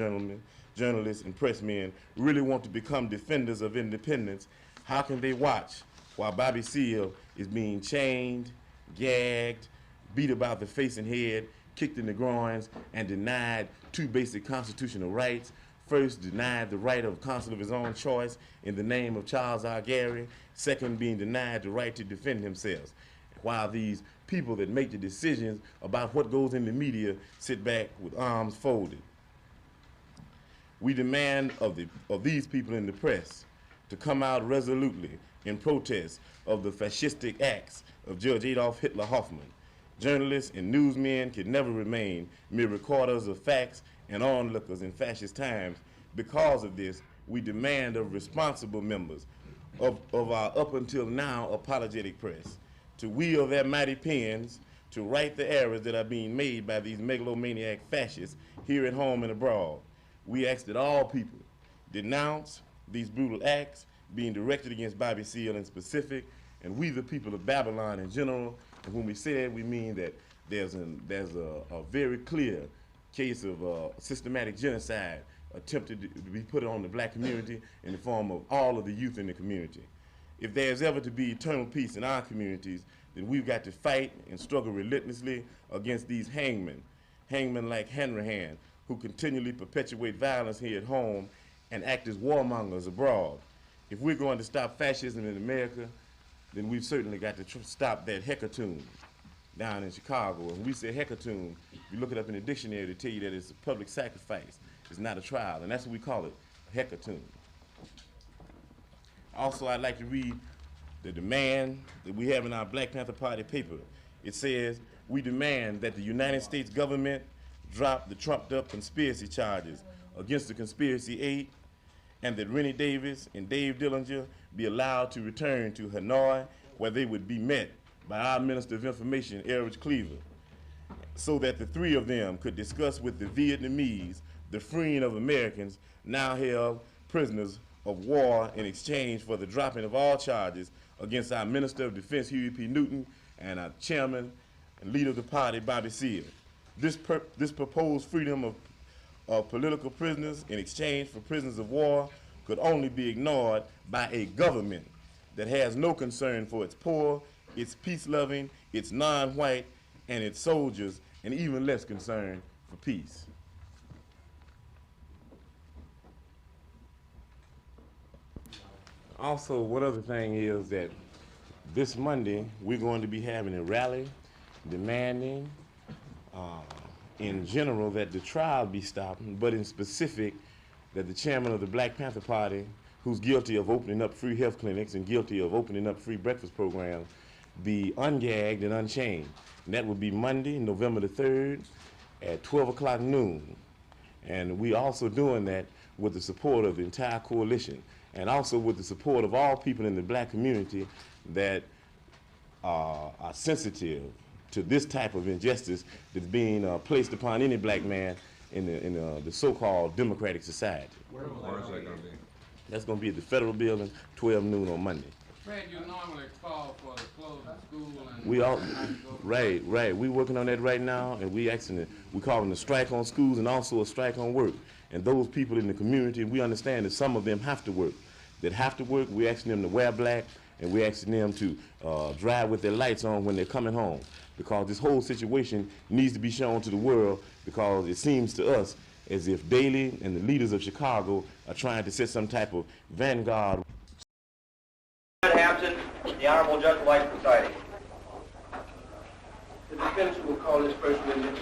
journalists and pressmen really want to become defenders of independence, how can they watch while Bobby Seale is being chained, gagged, beat about the face and head, kicked in the groins, and denied two basic constitutional rights? First, denied the right of counsel of his own choice in the name of Charles R. Gary. Second, being denied the right to defend himself. While these people that make the decisions about what goes in the media sit back with arms folded. We demand of these people in the press to come out resolutely in protest of the fascistic acts of Judge Adolf Hitler Hoffman. Journalists and newsmen can never remain mere recorders of facts and onlookers in fascist times. Because of this, we demand of responsible members of our up until now apologetic press to wield their mighty pens to right the errors that are being made by these megalomaniac fascists here at home and abroad. We ask that all people denounce these brutal acts being directed against Bobby Seale in specific, and we the people of Babylon in general. And when we say that, we mean that there's a very clear case of systematic genocide attempted to be put on the black community in the form of all of the youth in the community. If there's ever to be eternal peace in our communities, then we've got to fight and struggle relentlessly against these hangmen like Henry Hand, who continually perpetuate violence here at home and act as warmongers abroad. If we're going to stop fascism in America, then we've certainly got to stop that hecatomb down in Chicago. And when we say hecatomb, you look it up in the dictionary to tell you that it's a public sacrifice. It's not a trial, and that's what we call it, a hecatomb. Also, I'd like to read the demand that we have in our Black Panther Party paper. It says, we demand that the United States government drop the trumped-up conspiracy charges against the Conspiracy 8, and that Rennie Davis and Dave Dillinger be allowed to return to Hanoi, where they would be met by our Minister of Information, Erich Cleaver, so that the three of them could discuss with the Vietnamese the freeing of Americans now held prisoners of war in exchange for the dropping of all charges against our Minister of Defense, Huey P. Newton, and our chairman and leader of the party, Bobby Seale. This proposed freedom of political prisoners in exchange for prisoners of war could only be ignored by a government that has no concern for its poor it's peace-loving, it's non-white, and it's soldiers, and even less concerned for peace. Also, one other thing is that this Monday, we're going to be having a rally demanding, in general, that the trial be stopped, but in specific, that the chairman of the Black Panther Party, who's guilty of opening up free health clinics and guilty of opening up free breakfast programs, be ungagged and unchained. And that would be Monday, November the 3rd at 12 o'clock noon. And we also doing that with the support of the entire coalition, and also with the support of all people in the black community that are sensitive to this type of injustice that's being placed upon any black man in the so-called democratic society. Where is that going to be? That's going to be at the Federal Building, 12 noon on Monday. Fred, you normally call for the closing school and... We all, right. We working on that right now, and we calling a strike on schools and also a strike on work. And those people in the community, we understand that some of them have to work. That have to work, we're asking them to wear black, and we're asking them to drive with their lights on when they're coming home. Because this whole situation needs to be shown to the world, because it seems to us as if Daley and the leaders of Chicago are trying to set some type of vanguard. Fred Hampton, the Honorable Judge of Life Society. The defense will call this first witness.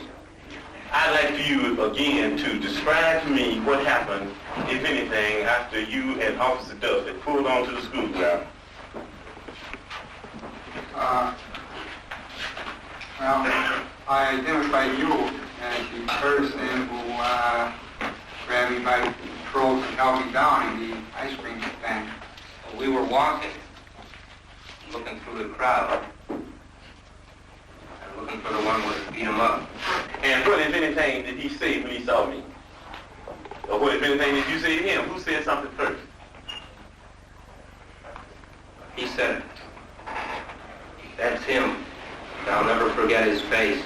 I'd like for you again to describe to me what happened, if anything, after you and Officer Duffy pulled onto the school ground. Well, I identified you as the person who grabbed me by the throat and held me down in the ice cream stand. We were walking, looking through the crowd, and looking for the one who beat him up. And what, if anything, did he say when he saw me? Or what, if anything, did you say to him? Who said something first? He said, "That's him. I'll never forget his face.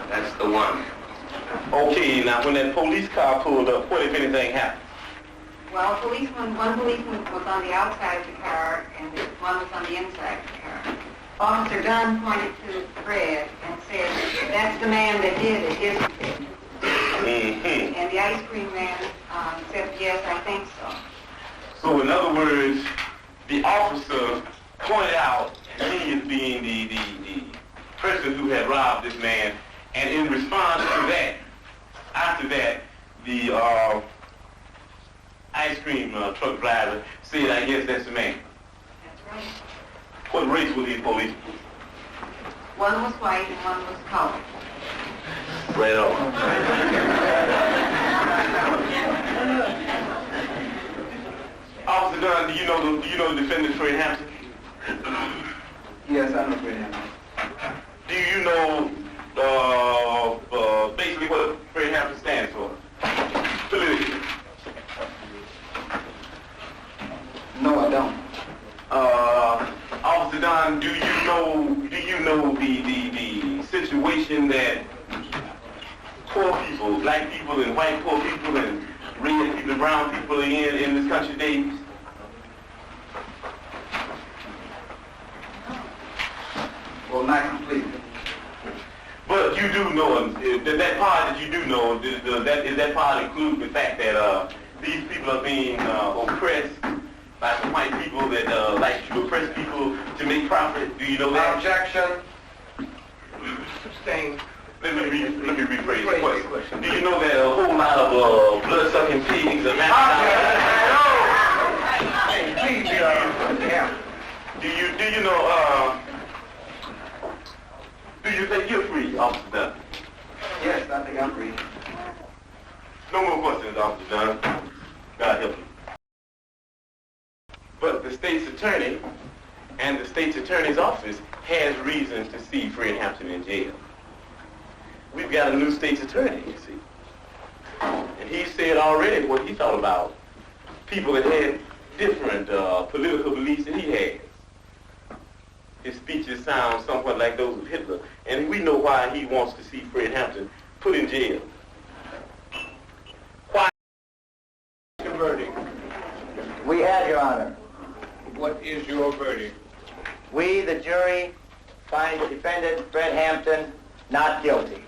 That's the one." Okay, now when that police car pulled up, what, if anything, happened? Well, one policeman was on the outside of the car, and one was on the inside of the car. Officer Dunn pointed to Fred and said, "That's the man that did it, isn't it?" Mm-hmm. And the ice cream man said, "Yes, I think so." So in other words, the officer pointed out me as being the person who had robbed this man, and in response to that, after that, the ice cream truck driver said, "I guess that's the man." That's right. What race were these police? One was white and one was colored. Right on. Officer Dunn, do you know the defendant, Fred Hampton? Yes, I know Fred Hampton. Do you know basically what Fred Hampton stands for politically? No, I don't. Officer Don, do you know the situation that poor people, black people and white poor people and red people and brown people are in this country today? Well, not completely. But you do know that part that you do know, that part includes the fact that these people are being oppressed by some white people that like to oppress people to make profit. Do you know that? Objection. Sustained. Let me rephrase the question. Do you know that a whole lot of blood-sucking pigs are Do you know? Do you think you're free, Officer Dunn? Yes, I think I'm free. No more questions, Officer Dunn. God help you. But the state's attorney and the state's attorney's office has reasons to see Fred Hampton in jail. We've got a new state's attorney, you see. And he said already what he thought about people that had different political beliefs than he had. His speeches sound somewhat like those of Hitler, and we know why he wants to see Fred Hampton put in jail. Why? Verdict. We have, Your Honor. What is your verdict? We, the jury, find the defendant, Fred Hampton, not guilty.